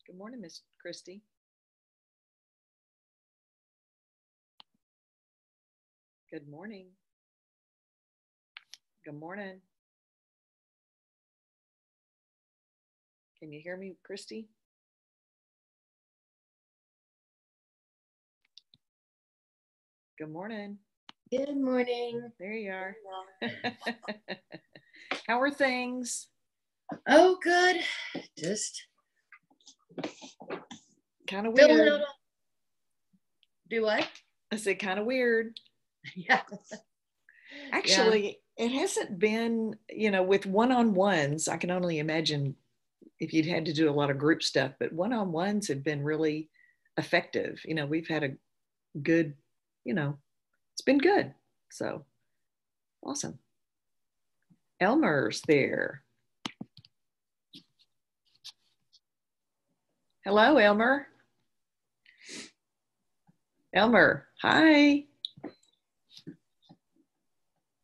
Good morning, Miss Christie. Good morning. Good morning. Can you hear me, Christy? Good morning. Good morning. There you are. How are things? Oh, good. Just kind of weird. Do what? I said kind of weird. Yeah. Actually, It hasn't been, with one-on-ones, I can only imagine if you'd had to do a lot of group stuff, but one-on-ones have been really effective. We've had a good, it's been good. So awesome. Elmer's there. Hello, Elmer. Elmer, hi.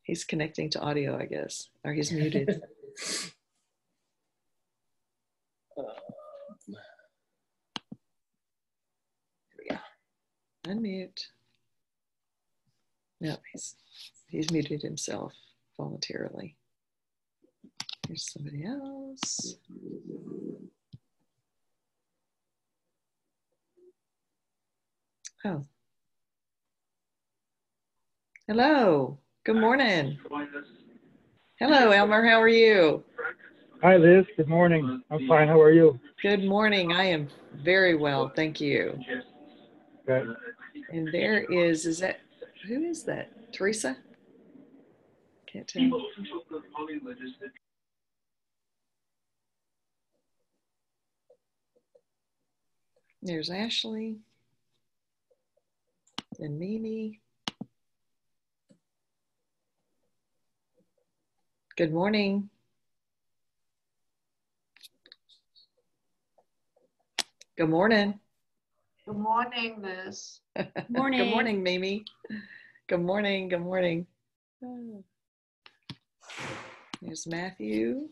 He's connecting to audio, I guess, or he's muted. Here we go. Unmute. No, he's muted himself voluntarily. Here's somebody else. Oh. Hello. Good morning. Hello, Elmer. How are you? Hi, Liz. Good morning. I'm fine. How are you? Good morning. I am very well. Thank you. Okay. And there is who is that? Teresa? Can't tell. There's Ashley and Mimi. Good morning. Good morning. Good morning, Liz. Morning. Good morning, Mimi. Good morning. Good morning. There's Matthew.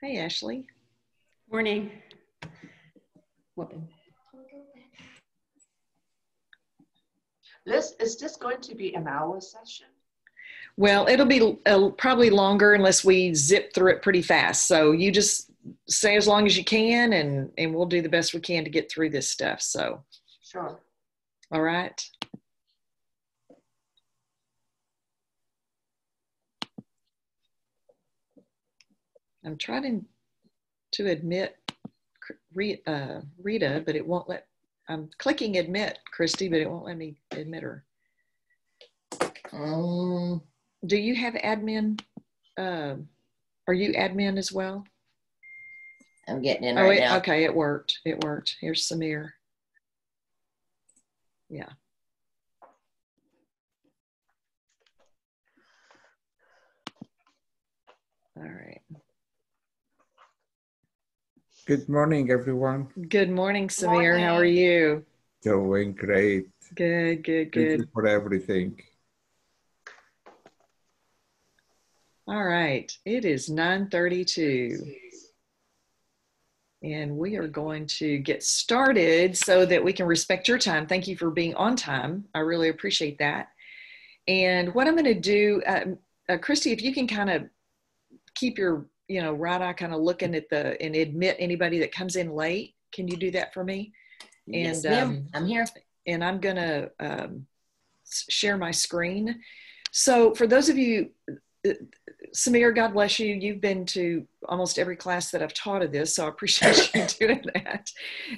Hey, Ashley. Morning. Whooping. Liz, is this going to be an hour session? Well, it'll be probably longer unless we zip through it pretty fast. So you just stay as long as you can, and we'll do the best we can to get through this stuff. So, sure. All right. I'm trying to admit Rita, but it won't let. I'm clicking admit Christy, but it won't let me admit her. Do you have admin? Are you admin as well? I'm getting in right now. Okay, it worked. It worked. Here's Samir. Yeah. All right. Good morning, everyone. Good morning, Samir. Morning. How are you? Doing great. Good. Thank you for everything. All right. It is 9:32. And we are going to get started so that we can respect your time. Thank you for being on time. I really appreciate that. And what I'm going to do, Christy, if you can kind of keep your, right eye kind of looking at and admit anybody that comes in late. Can you do that for me? Yes, ma'am. I'm here. And I'm going to share my screen. So for those of you, Samir, God bless you. You've been to almost every class that I've taught of this, so I appreciate you doing that.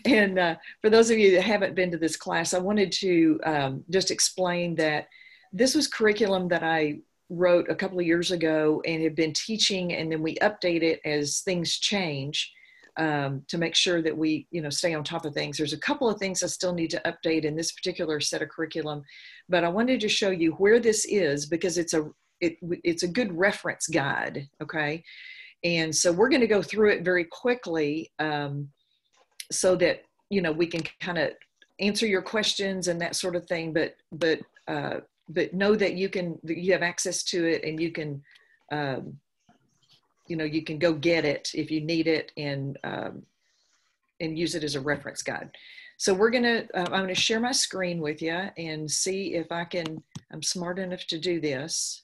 And for those of you that haven't been to this class, I wanted to just explain that this was curriculum that I wrote a couple of years ago and have been teaching, and then we update it as things change to make sure that we, stay on top of things. There's a couple of things I still need to update in this particular set of curriculum, but I wanted to show you where this is because it's a good reference guide, okay? And so we're going to go through it very quickly so that, we can kind of answer your questions and that sort of thing, but know that you have access to it and you can you can go get it if you need it and use it as a reference guide. So I'm gonna share my screen with you and see if I'm smart enough to do this.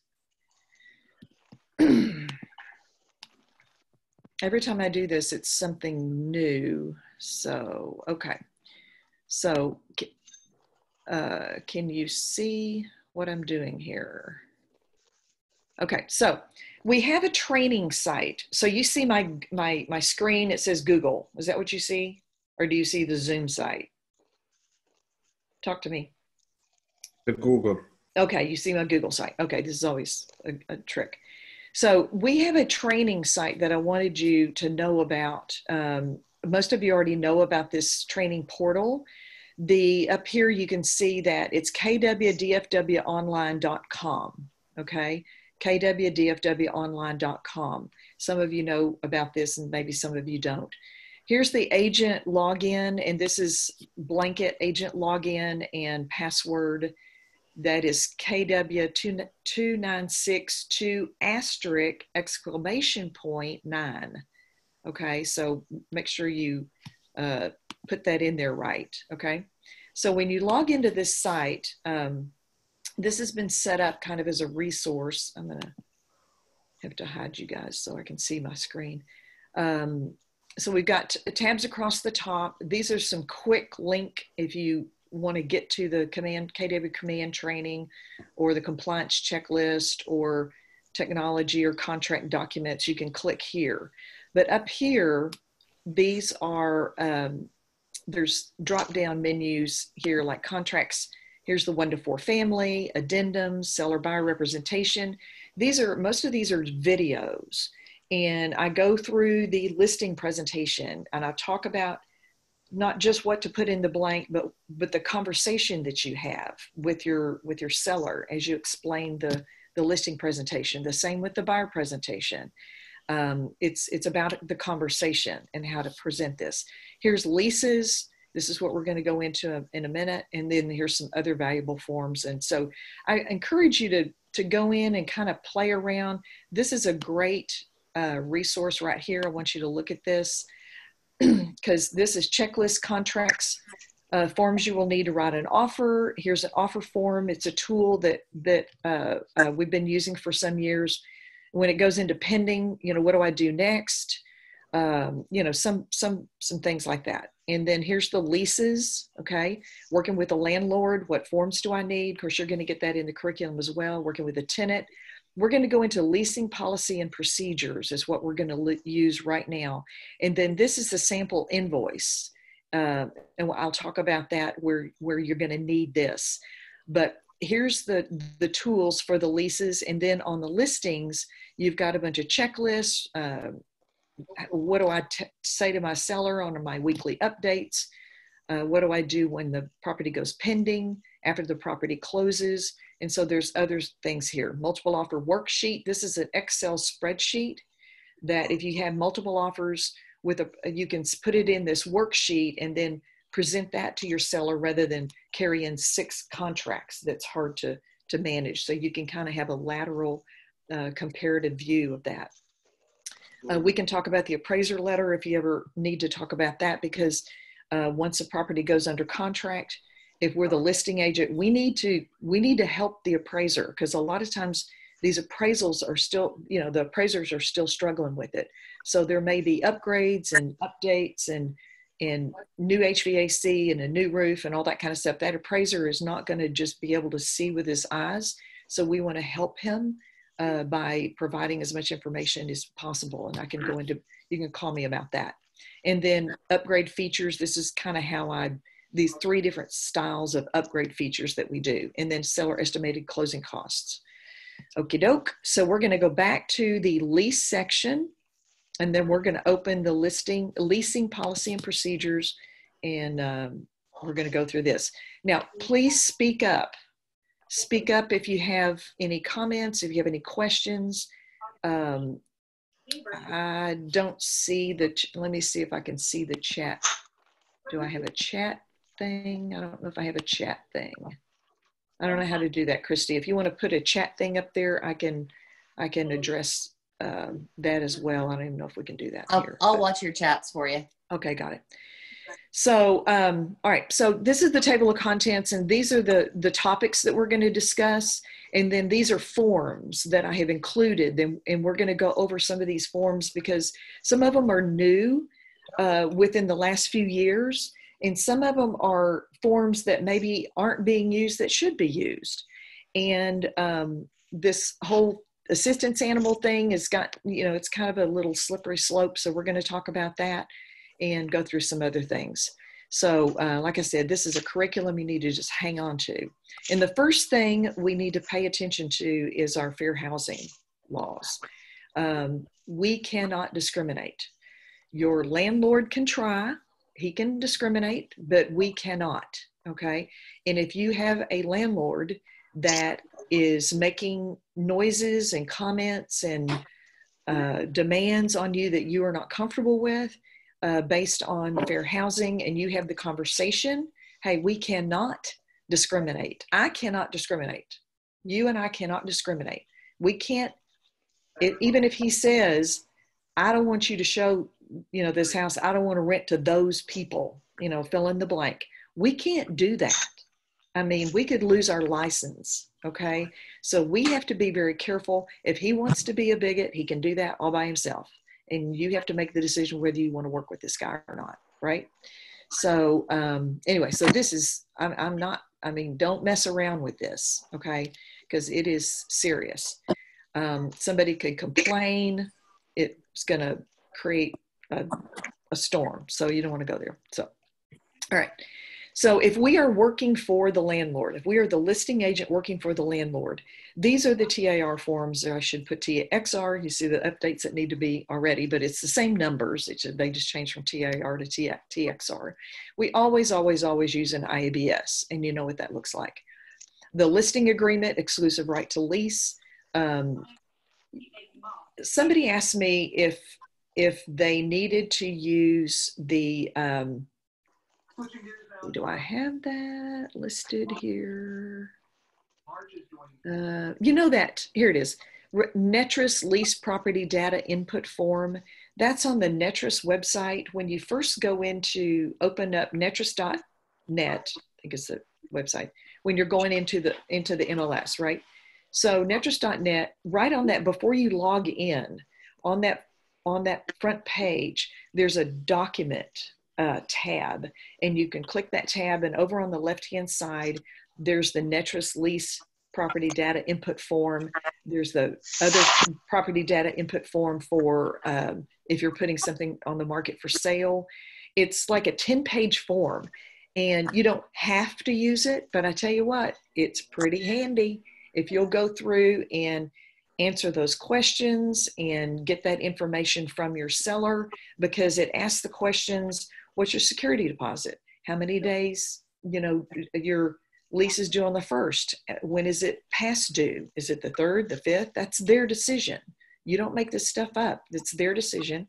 Every time I do this, it's something new. So, okay. So, can you see what I'm doing here? Okay, so we have a training site. So you see my screen, it says Google. Is that what you see? Or do you see the Zoom site? Talk to me. The Google. Okay, you see my Google site. Okay, this is always a trick. So we have a training site that I wanted you to know about. Most of you already know about this training portal. Up here you can see that it's kwdfwonline.com, okay? kwdfwonline.com. Some of you know about this and maybe some of you don't. Here's the agent login, and this is blanket agent login and password. That is KW296.2*9. Okay, so make sure you put that in there right, okay? So when you log into this site, this has been set up kind of as a resource. I'm gonna have to hide you guys so I can see my screen. So we've got tabs across the top. These are some quick link if you want to get to the KW command training or the compliance checklist or technology or contract documents, you can click here. But up here, these are, there's drop-down menus here like contracts. Here's the 1 to 4 family, addendums, seller buyer representation. Most of these are videos. And I go through the listing presentation and I talk about not just what to put in the blank, but the conversation that you have with your seller as you explain the listing presentation. The same with the buyer presentation. It's about the conversation and how to present this. Here's leases. This is what we're going to go into in a minute. And then here's some other valuable forms. And so I encourage you to go in and kind of play around. This is a great resource right here. I want you to look at this because this is checklist contracts, forms you will need to write an offer. Here's an offer form. It's a tool that we've been using for some years. When it goes into pending, what do I do next? Some things like that. And then here's the leases, okay? Working with a landlord, what forms do I need? Of course, you're gonna get that in the curriculum as well. Working with a tenant. We're gonna go into leasing policy and procedures is what we're gonna use right now. And then this is the sample invoice. And I'll talk about that where you're gonna need this. But here's the tools for the leases. And then on the listings, you've got a bunch of checklists. What do I say to my seller on my weekly updates? What do I do when the property goes pending, after the property closes? And so there's other things here. Multiple offer worksheet. This is an Excel spreadsheet that if you have multiple offers you can put it in this worksheet and then present that to your seller rather than carry in 6 contracts. That's hard to manage. So you can kind of have a lateral comparative view of that. We can talk about the appraiser letter if you ever need to talk about that, because once a property goes under contract, if we're the listing agent, we need to help the appraiser, because a lot of times these appraisals are still, the appraisers are still struggling with it. So there may be upgrades and updates and new HVAC and a new roof and all that kind of stuff. That appraiser is not going to just be able to see with his eyes. So we want to help him by providing as much information as possible. And you can call me about that. And then upgrade features. This is kind of how these 3 different styles of upgrade features that we do. And then seller estimated closing costs. Okie doke. So we're going to go back to the lease section, and then we're going to open the leasing policy and procedures. And we're going to go through this. Now, please speak up. Speak up if you have any comments, if you have any questions. I don't see let me see if I can see the chat. Do I have a chat thing? I don't know if I have a chat thing. I don't know how to do that, Christy. If you want to put a chat thing up there, I can address that as well. I don't even know if we can do that here. I'll watch your chats for you. Okay, got it. So, all right. So this is the table of contents, and these are the topics that we're going to discuss. And then these are forms that I have included, and we're going to go over some of these forms because some of them are new within the last few years, and some of them are forms that maybe aren't being used that should be used. And this whole assistance animal thing has got, it's kind of a little slippery slope. So we're going to talk about that and go through some other things. So like I said, this is a curriculum you need to just hang on to. And the first thing we need to pay attention to is our fair housing laws. We cannot discriminate. Your landlord can try, he can discriminate, but we cannot, okay? And if you have a landlord that is making noises and comments and demands on you that you are not comfortable with, based on fair housing, and you have the conversation, hey, we cannot discriminate. I cannot discriminate. You and I cannot discriminate. We can't, even if he says, I don't want you to show, this house, I don't want to rent to those people, fill in the blank. We can't do that. I mean, we could lose our license, okay? So we have to be very careful. If he wants to be a bigot, he can do that all by himself. And you have to make the decision whether you want to work with this guy or not, right? So anyway, so this is, don't mess around with this, okay? Because it is serious. Somebody could complain. It's going to create a storm. So you don't want to go there. So, all right. So if we are working for the landlord, if we are the listing agent working for the landlord, these are the TAR forms. I should put TXR. You see the updates that need to be already, but it's the same numbers. They just changed from TAR to TXR. We always, always, always use an IABS, and you know what that looks like. The listing agreement, exclusive right to lease. Somebody asked me if they needed to use the, do I have that listed here? That, here it is. Netris Lease Property Data Input Form. That's on the Netris website. When you first go into, open up netris.net, I think it's the website, when you're going into the MLS, right? So netris.net, right on that, before you log in, on that front page, there's a document tab, and you can click that tab, and over on the left-hand side, there's the Netris Lease Property Data Input Form. There's the other property data input form for if you're putting something on the market for sale. It's like a 10-page form, and you don't have to use it, but I tell you what, it's pretty handy if you'll go through and answer those questions and get that information from your seller, because it asks the questions. What's your security deposit? How many days, your lease is due on the 1st? When is it past due? Is it the 3rd, the 5th? That's their decision. You don't make this stuff up. It's their decision.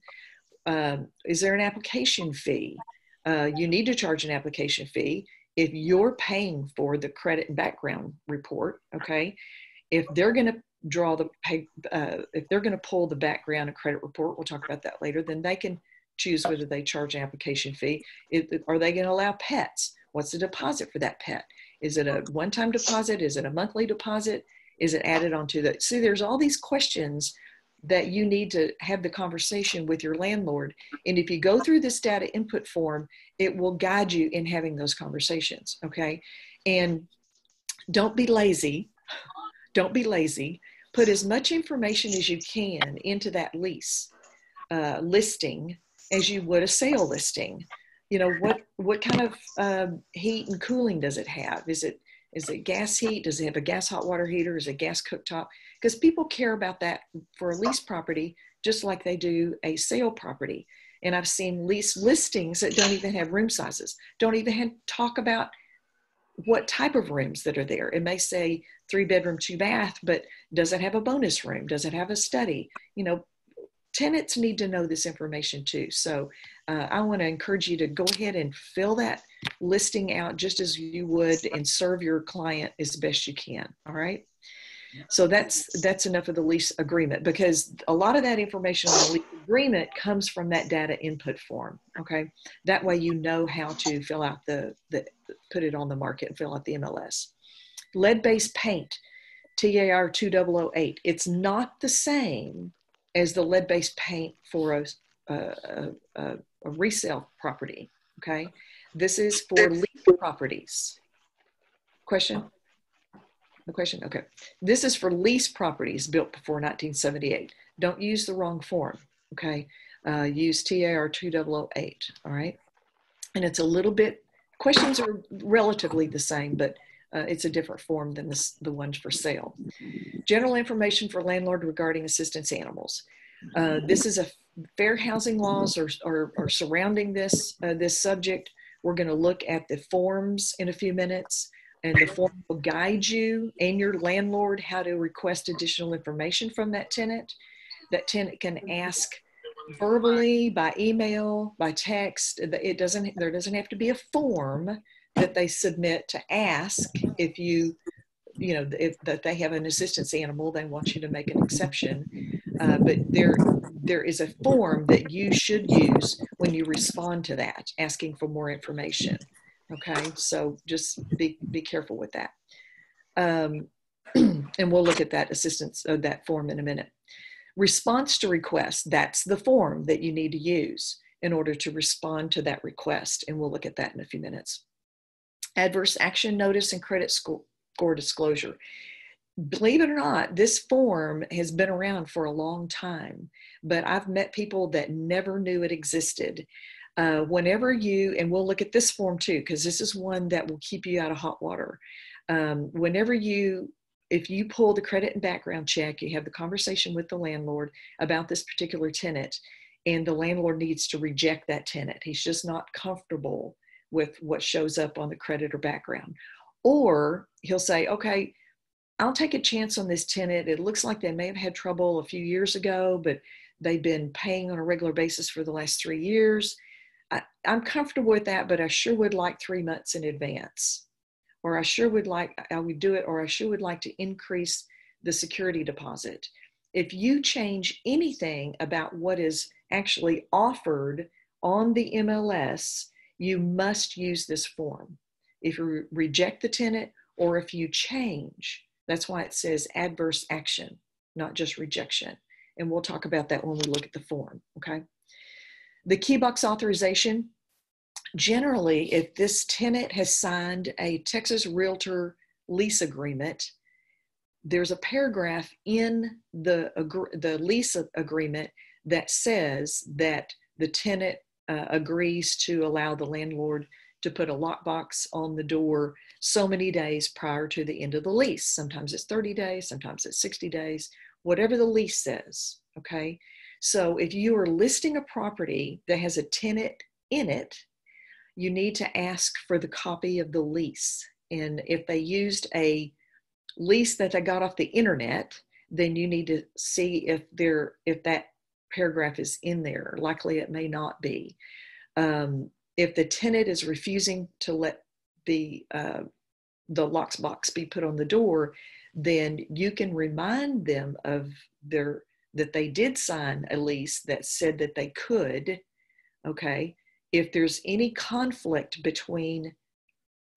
Is there an application fee? You need to charge an application fee if you're paying for the credit and background report, okay? If they're going to if they're going to pull the background and credit report, we'll talk about that later, then they can choose whether they charge an application fee. Are they going to allow pets? What's the deposit for that pet? Is it a one-time deposit? Is it a monthly deposit? Is it added onto the, see, there's all these questions that you need to have the conversation with your landlord. And if you go through this data input form, it will guide you in having those conversations, okay? And don't be lazy. Don't be lazy. Put as much information as you can into that lease listing as you would a sale listing. What kind of heat and cooling does it have? Is it gas heat? Does it have a gas hot water heater? Is it gas cooktop? Because people care about that for a lease property just like they do a sale property. And I've seen lease listings that don't even have room sizes, don't even talk about what type of rooms that are there. It may say 3-bedroom, 2-bath, but does it have a bonus room? Does it have a study? Tenants need to know this information too. So I want to encourage you to go ahead and fill that listing out just as you would and serve your client as best you can. All right. So that's enough of the lease agreement, because a lot of that information on the lease agreement comes from that data input form. Okay. That way, you know how to fill out put it on the market and fill out the MLS. Lead-based paint, TAR 2008. It's not the same as the lead-based paint for a resale property. Okay. This is for lease properties. Question? The question? Okay. This is for lease properties built before 1978. Don't use the wrong form. Okay. Use TAR 2008. All right. And it's a little bit, questions are relatively the same, but it's a different form than the ones for sale. General information for landlord regarding assistance animals. This is a fair housing laws are surrounding this subject. We're going to look at the forms in a few minutes, and the form will guide you and your landlord how to request additional information from that tenant. That tenant can ask verbally, by email, by text. There doesn't have to be a form that they submit to ask if that they have an assistance animal, they want you to make an exception. But there is a form that you should use when you respond to that, asking for more information. Okay, so just be careful with that. And we'll look at that that form in a minute. Response to request, that's the form that you need to use in order to respond to that request. And we'll look at that in a few minutes. Adverse action notice and credit score disclosure. Believe it or not, this form has been around for a long time, but I've met people that never knew it existed. Whenever and we'll look at this form too, because this is one that will keep you out of hot water. If you pull the credit and background check, you have the conversation with the landlord about this particular tenant, and the landlord needs to reject that tenant. He's just not comfortable with what shows up on the credit or background. Or he'll say, okay, I'll take a chance on this tenant. It looks like they may have had trouble a few years ago, but they've been paying on a regular basis for the last 3 years. I'm comfortable with that, but I sure would like 3 months in advance. Or I sure would like to increase the security deposit. If you change anything about what is actually offered on the MLS, you must use this form. If you reject the tenant or if you change, that's why it says adverse action, not just rejection. And we'll talk about that when we look at the form, okay? The key box authorization. Generally, if this tenant has signed a Texas Realtor lease agreement, there's a paragraph in the lease agreement that says that the tenant agrees to allow the landlord to put a lockbox on the door so many days prior to the end of the lease. Sometimes it's 30 days, sometimes it's 60 days, whatever the lease says, okay? So if you are listing a property that has a tenant in it, you need to ask for the copy of the lease. And if they used a lease that they got off the internet, then you need to see if that paragraph is in there. Likely it may not be. If the tenant is refusing to let the lockbox be put on the door, then you can remind them of that they did sign a lease that said that they could, okay? If there's any conflict between,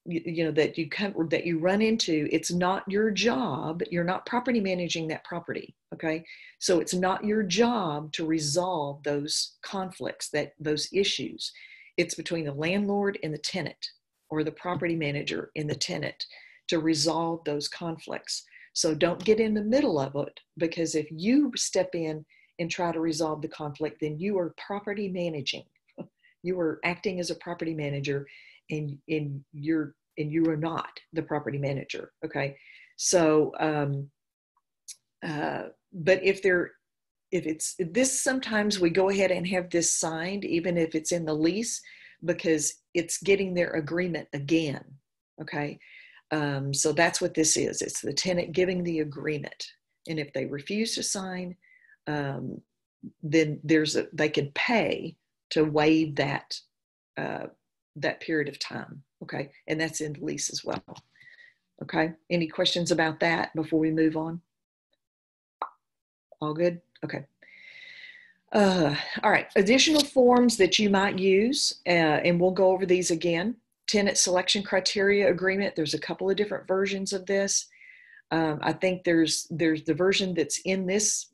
that you run into, it's not your job. You're not property managing that property, okay? So it's not your job to resolve those conflicts, those issues. It's between the landlord and the tenant, or the property manager and the tenant, to resolve those conflicts. So don't get in the middle of it, because if you step in and try to resolve the conflict, then you are property managing. You are acting as a property manager, and you are not the property manager. Okay. So, but if it's this, sometimes we go ahead and have this signed, even if it's in the lease, because it's getting their agreement again. Okay. So that's what this is. It's the tenant giving the agreement. And if they refuse to sign, then they can pay to waive that period of time. Okay. And that's in the lease as well. Okay. Any questions about that before we move on? All good? Okay. All right. Additional forms that you might use, and we'll go over these again. Tenant selection criteria agreement. There's a couple of different versions of this. I think there's the version that's in this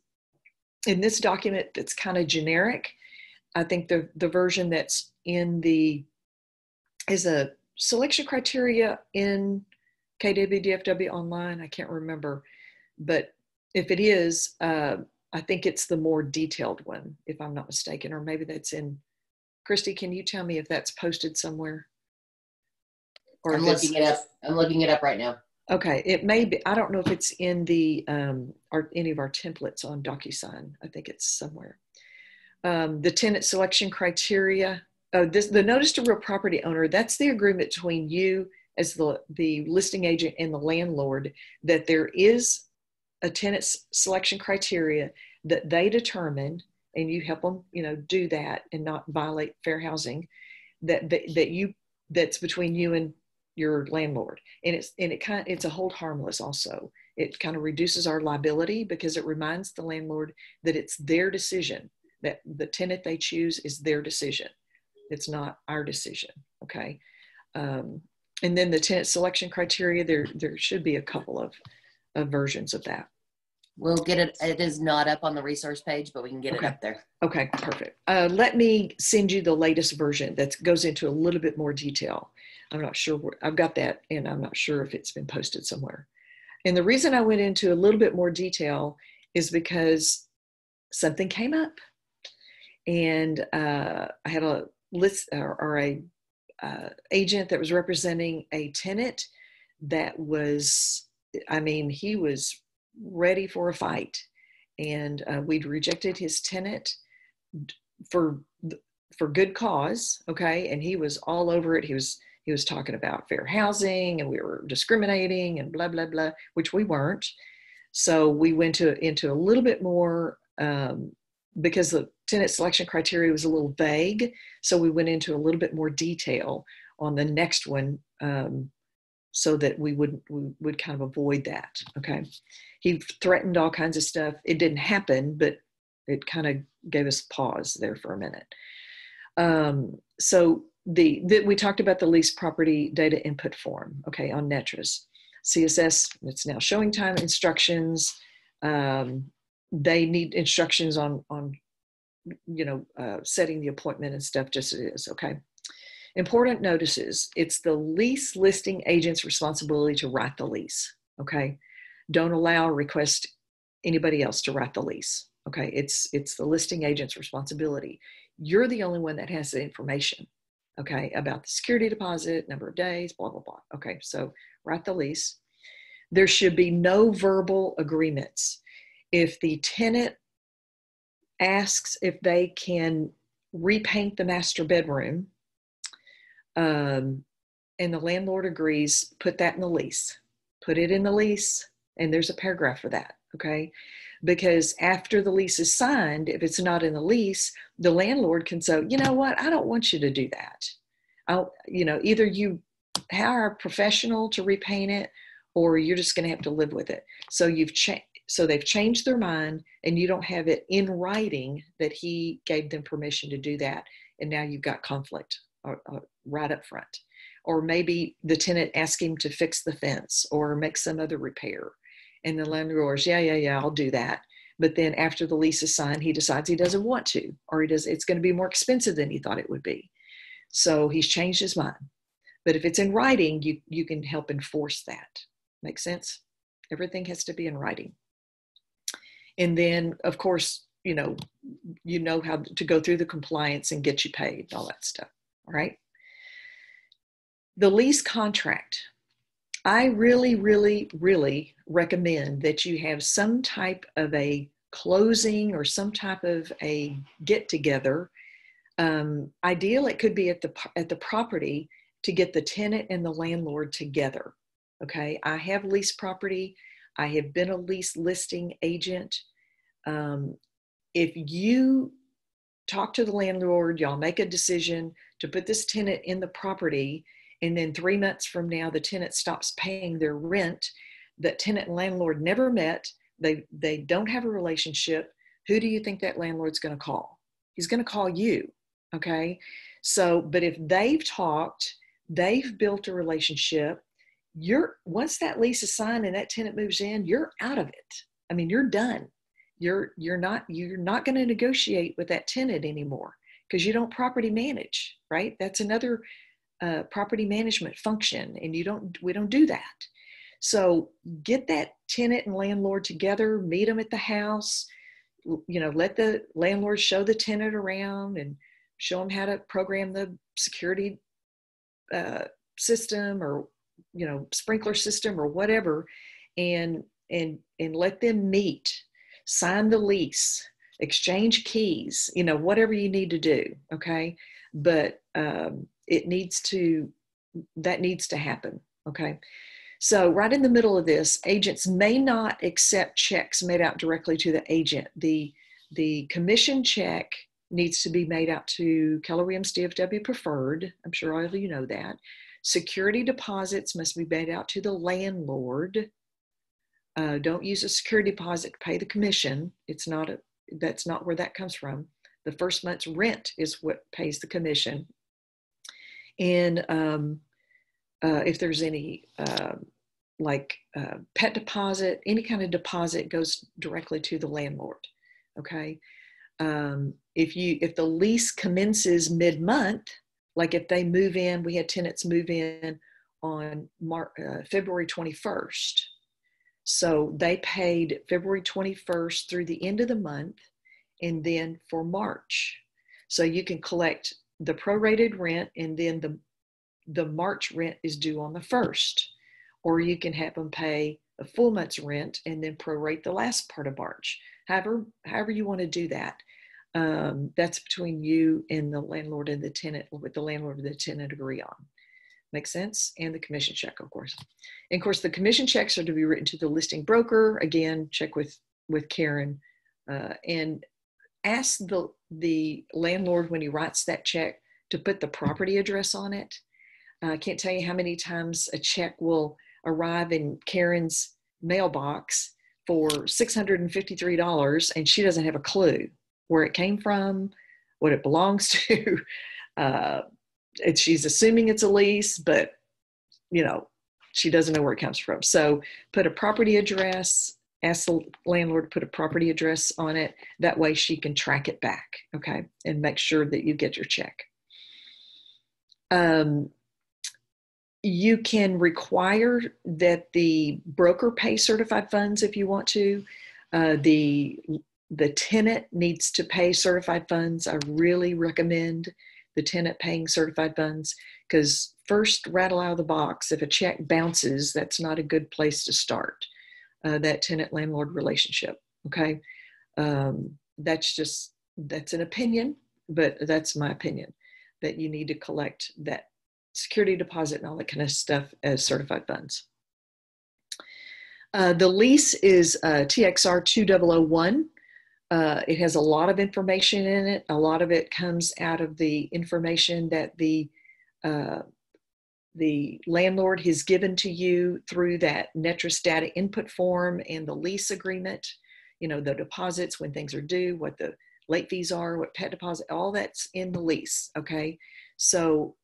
document that's kind of generic. I think the version that's is a selection criteria in KWDFW online. I can't remember, but if it is, I think it's the more detailed one, if I'm not mistaken, or maybe that's in. Christy, can you tell me if that's posted somewhere? Or I'm looking it up. I'm looking it up right now. Okay, it may be. I don't know if it's in the or any of our templates on DocuSign. I think it's somewhere. The tenant selection criteria. The notice to real property owner. That's the agreement between you as the listing agent and the landlord that there is a tenant selection criteria that they determine, and you help them, do that and not violate fair housing. That's between you and your landlord, and it's a hold harmless. Also, it kind of reduces our liability because it reminds the landlord that it's their decision, that the tenant they choose is their decision. It's not our decision. Okay. And then the tenant selection criteria, there should be a couple of versions of that. We'll get it. It is not up on the resource page, but we can get it up there. Okay, perfect. Let me send you the latest version that goes into a little bit more detail. I'm not sure where I've got that, and I'm not sure if it's been posted somewhere. And the reason I went into a little bit more detail is because something came up, and I had a list or a agent that was representing a tenant that was, he was ready for a fight, and we'd rejected his tenant for good cause. Okay, and he was all over it. He was talking about fair housing, and we were discriminating and blah blah blah, which we weren't. So we went into a little bit more because the tenant selection criteria was a little vague. So we went into a little bit more detail on the next one, so that we would kind of avoid that. Okay. He threatened all kinds of stuff. It didn't happen, but it kind of gave us pause there for a minute. So we talked about the lease property data input form, okay, on Netras. CSS, it's now showing time instructions. They need instructions on setting the appointment and stuff, just as it is, okay. Important notices. It's the lease listing agent's responsibility to write the lease, okay? Don't allow or request anybody else to write the lease, okay? It's the listing agent's responsibility. You're the only one that has the information, okay, about the security deposit, number of days, blah, blah, blah. Okay, so write the lease. There should be no verbal agreements. If the tenant asks if they can repaint the master bedroom, and the landlord agrees, put that in the lease. Put it in the lease, and there's a paragraph for that, okay? Because after the lease is signed, if it's not in the lease, the landlord can say, you know what, I don't want you to do that. Either you hire a professional to repaint it, or you're just going to have to live with it. So they've changed their mind, and you don't have it in writing that he gave them permission to do that, and now you've got conflict right up front. Or maybe the tenant asked him to fix the fence or make some other repair, and the landlord goes, yeah, I'll do that. But then after the lease is signed, he decides he doesn't want to, or it's going to be more expensive than he thought it would be. So he's changed his mind. But if it's in writing, you can help enforce that. Make sense? Everything has to be in writing. And then, of course, you know how to go through the compliance and get you paid, all that stuff. All right. The lease contract. I really, really, really recommend that you have some type of a closing or some type of a get together. Ideal, it could be at the property to get the tenant and the landlord together. Okay. I have leased property. I have been a lease listing agent. If you talk to the landlord, y'all make a decision to put this tenant in the property, and then 3 months from now, the tenant stops paying their rent, that tenant and landlord never met, They don't have a relationship. Who do you think that landlord's going to call? He's going to call you. Okay. So, but if they've talked, they've built a relationship, once that lease is signed and that tenant moves in, you're out of it. I mean, you're done. You're not going to negotiate with that tenant anymore because you don't property manage, right? That's another property management function, and we don't do that. So get that tenant and landlord together, meet them at the house, let the landlord show the tenant around and show them how to program the security system, or sprinkler system or whatever, and let them meet, sign the lease, exchange keys, whatever you need to do. Okay. But that needs to happen. Okay. So right in the middle of this, agents may not accept checks made out directly to the agent. The commission check needs to be made out to Keller Williams DFW Preferred. I'm sure all of you know that. Security deposits must be made out to the landlord. Don't use a security deposit to pay the commission. That's not where that comes from. The first month's rent is what pays the commission. And if there's any pet deposit, any kind of deposit goes directly to the landlord. Okay. If the lease commences mid-month, like if they move in, we had tenants move in on February 21st. So they paid February 21st through the end of the month, and then for March. So you can collect the prorated rent, and then the March rent is due on the 1st. Or you can have them pay a full month's rent and then prorate the last part of March. However you want to do that. That's between you and the landlord and the tenant, or what the landlord and the tenant agree on. Make sense? And the commission check, of course. And of course, the commission checks are to be written to the listing broker. Again, check with Karen, and ask the landlord when he writes that check to put the property address on it. I can't tell you how many times a check will arrive in Karen's mailbox for $653, and she doesn't have a clue where it came from, what it belongs to. She's assuming it's a lease, but she doesn't know where it comes from. So put a property address, ask the landlord to put a property address on it. That way she can track it back. Okay. And make sure that you get your check. You can require that the broker pay certified funds if you want to. The tenant needs to pay certified funds. I really recommend the tenant paying certified funds, because first, rattle out of the box, if a check bounces, that's not a good place to start that tenant landlord relationship. Okay. That's an opinion, but that's my opinion, that you need to collect that security deposit and all that kind of stuff as certified funds. The lease is TXR 2001. It has a lot of information in it. A lot of it comes out of the information that the landlord has given to you through that Netris data input form and the lease agreement, the deposits, when things are due, what the late fees are, what pet deposit, all that's in the lease. Okay. So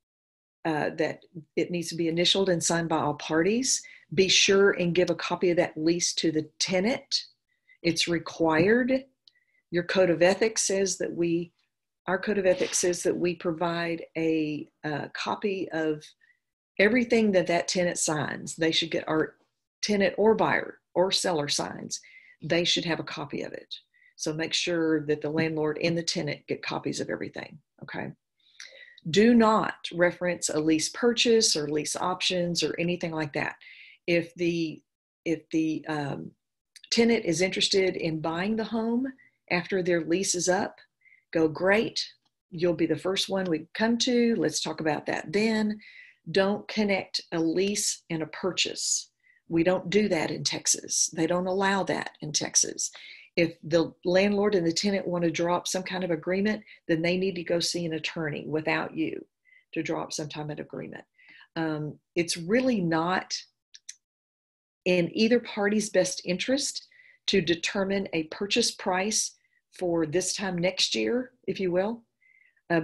that it needs to be initialed and signed by all parties. Be sure and give a copy of that lease to the tenant. It's required. Our code of ethics says that we provide a copy of everything that tenant signs. They should get, our tenant or buyer or seller signs. They should have a copy of it. So make sure that the landlord and the tenant get copies of everything. Okay. Do not reference a lease purchase or lease options or anything like that. If the tenant is interested in buying the home after their lease is up, go, great. You'll be the first one we come to. Let's talk about that then. Don't connect a lease and a purchase. We don't do that in Texas. They don't allow that in Texas. If the landlord and the tenant want to draw up some kind of agreement, then they need to go see an attorney without you to draw up some type of agreement. It's really not in either party's best interest to determine a purchase price for this time next year, if you will,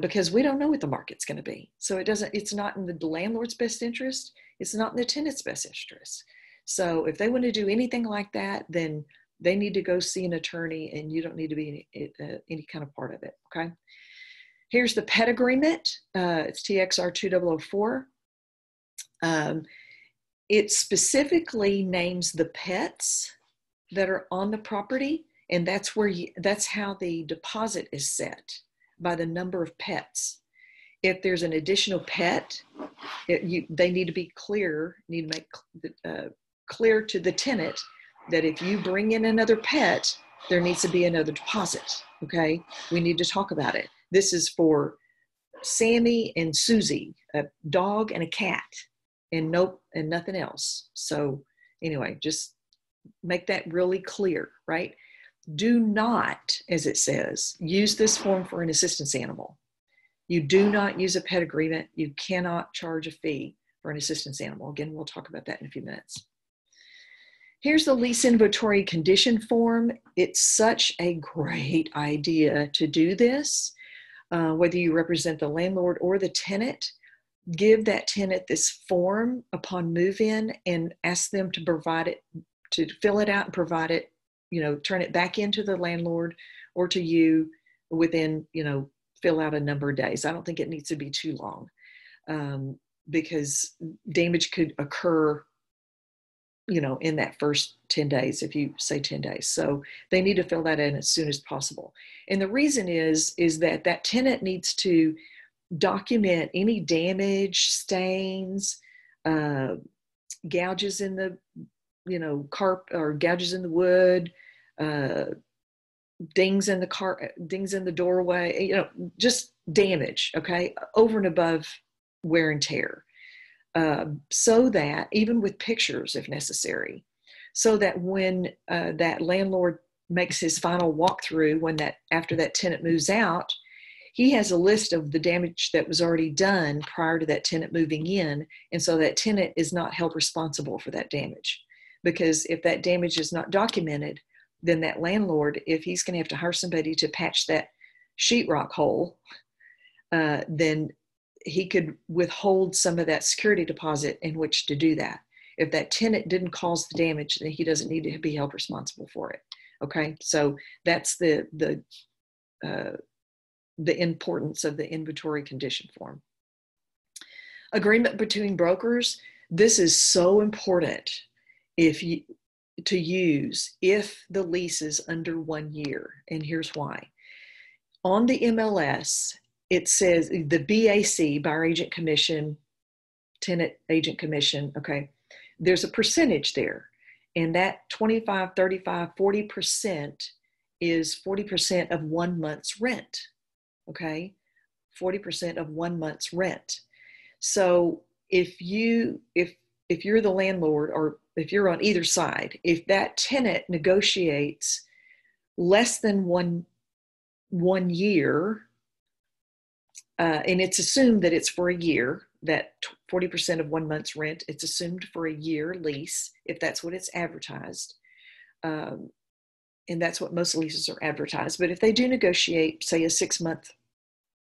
because we don't know what the market's going to be. So it's not in the landlord's best interest. It's not in the tenant's best interest. So if they want to do anything like that, then they need to go see an attorney, and you don't need to be any kind of part of it. Okay. Here's the pet agreement. It's TXR 2004. It specifically names the pets that are on the property, and that's how the deposit is set, by the number of pets. If there's an additional pet, they need to be clear, need to make clear to the tenant that if you bring in another pet, there needs to be another deposit. Okay, we need to talk about it. This is for Sammy and Susie, a dog and a cat, and nothing else. So anyway, just make that really clear, right? Do not, as it says, use this form for an assistance animal. You do not use a pet agreement. You cannot charge a fee for an assistance animal. Again, we'll talk about that in a few minutes. Here's the lease inventory condition form. It's such a great idea to do this. Whether you represent the landlord or the tenant, give that tenant this form upon move-in and ask them to provide it, to fill it out and provide it, turn it back into the landlord or to you within, fill out a number of days. I don't think it needs to be too long because damage could occur, in that first 10 days, if you say 10 days. So they need to fill that in as soon as possible. And the reason is that tenant needs to document any damage, stains, gouges in the, carpet, or gouges in the wood, dings in the doorway, just damage, okay, over and above wear and tear. So that, even with pictures if necessary, so that when that landlord makes his final walkthrough, after that tenant moves out, he has a list of the damage that was already done prior to that tenant moving in, and so that tenant is not held responsible for that damage. Because if that damage is not documented, then that landlord, if he's going to have to hire somebody to patch that sheetrock hole, then he could withhold some of that security deposit in which to do that. If that tenant didn't cause the damage, then he doesn't need to be held responsible for it. Okay, so that's the importance of the inventory condition form. Agreement between brokers. This is so important to use if the lease is under 1 year, and here's why. On the MLS, it says the BAC, buyer agent commission, tenant agent commission, okay, there's a percentage there. And that 25, 35, 40% is 40% of 1 month's rent, okay? 40% of 1 month's rent. So if you're the landlord, or if you're on either side, if that tenant negotiates less than one year, and it's assumed that it's for a year, that 40% of 1 month's rent, it's assumed for a year lease, if that's what it's advertised. And that's what most leases are advertised. But if they do negotiate, say, a 6-month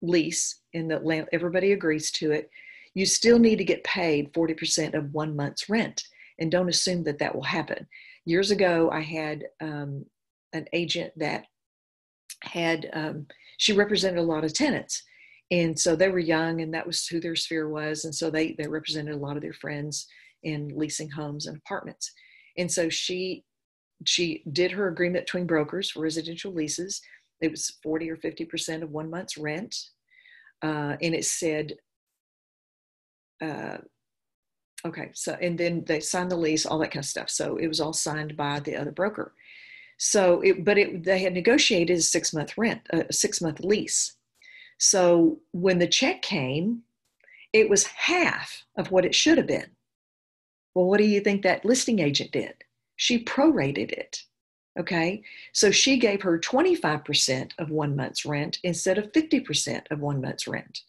lease, and everybody agrees to it, you still need to get paid 40% of 1 month's rent. And don't assume that will happen. Years ago, I had an agent that had, she represented a lot of tenants. And so they were young, and that was who their sphere was. And so they represented a lot of their friends in leasing homes and apartments. And so she did her agreement between brokers for residential leases. It was 40 or 50% of 1 month's rent. And it said, okay, so, and then they signed the lease, all that kind of stuff. So it was all signed by the other broker. So they had negotiated a 6-month rent, a 6-month lease. So when the check came, it was half of what it should have been. Well, what do you think that listing agent did? She prorated it. Okay. So she gave her 25% of 1 month's rent instead of 50% of 1 month's rent.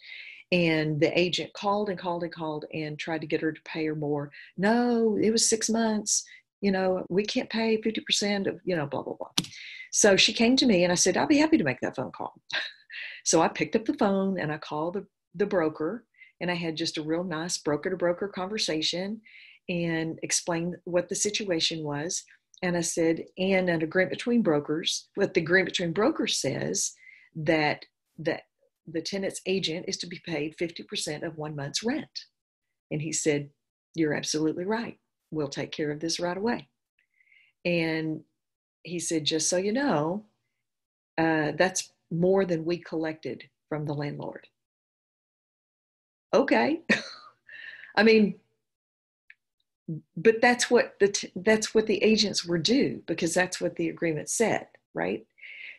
And the agent called and called and called and tried to get her to pay her more. No, it was 6 months. we can't pay 50% of, blah, blah, blah. So she came to me and I said, I'll be happy to make that phone call. So I picked up the phone and I called the broker, and I had just a real nice broker to broker conversation and explained what the situation was. And I said, and an agreement between brokers, what the agreement between brokers says that the tenant's agent is to be paid 50% of 1 month's rent. And he said, you're absolutely right. We'll take care of this right away. And he said, just so you know, that's more than we collected from the landlord. Okay. I mean, but that's what the agents were due, because that's what the agreement said, right?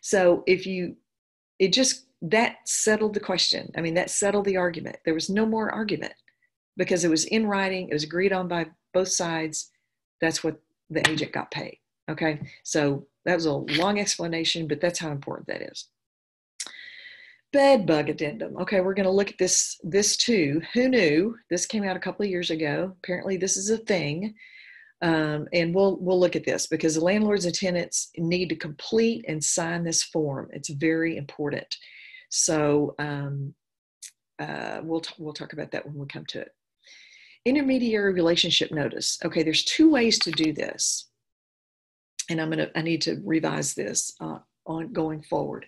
So that settled the question. I mean, that settled the argument. There was no more argument because it was in writing. It was agreed on by both sides. That's what the agent got paid. Okay. So that was a long explanation, but that's how important that is. Bed bug addendum. Okay, we're going to look at this too. Who knew? This came out a couple of years ago. Apparently this is a thing. And we'll look at this because the landlords and tenants need to complete and sign this form. It's very important. So we'll talk about that when we come to it. Intermediary relationship notice. Okay, there's two ways to do this. And I need to revise this on going forward.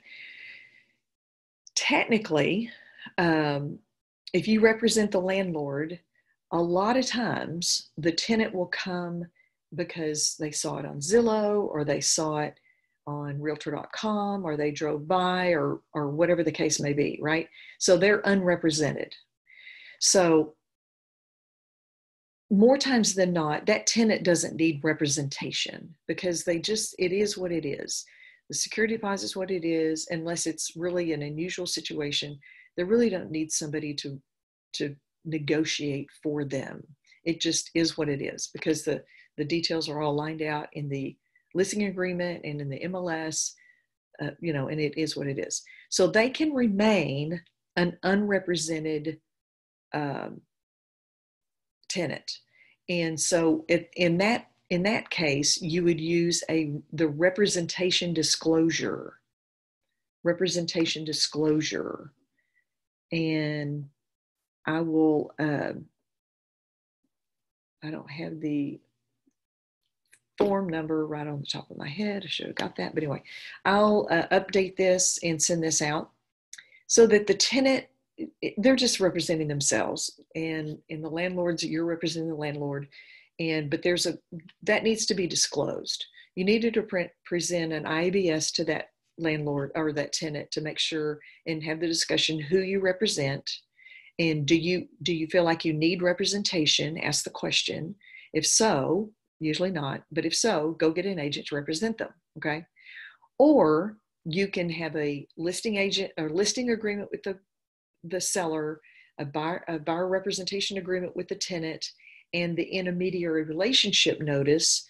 Technically, if you represent the landlord, a lot of times the tenant will come because they saw it on Zillow, or they saw it on Realtor.com, or they drove by, or whatever the case may be, right? So they're unrepresented. So more times than not, that tenant doesn't need representation because it is what it is. The security deposit is what it is, unless it's really an unusual situation. They really don't need somebody to negotiate for them. It just is what it is because the details are all lined out in the listing agreement and in the MLS, and it is what it is. So they can remain an unrepresented tenant. And so in that case, you would use the representation disclosure. And I will, I don't have the form number right on the top of my head. I should have got that. But anyway, I'll update this and send this out so that the tenant, they're just representing themselves, and the landlords, you're representing the landlord. But that needs to be disclosed. You needed to present an IABS to that landlord or that tenant to make sure and have the discussion who you represent. And do you feel like you need representation? Ask the question. If so, usually not, but if so, go get an agent to represent them, okay? Or you can have a listing agent or listing agreement with the seller, a buyer representation agreement with the tenant, and the intermediary relationship notice,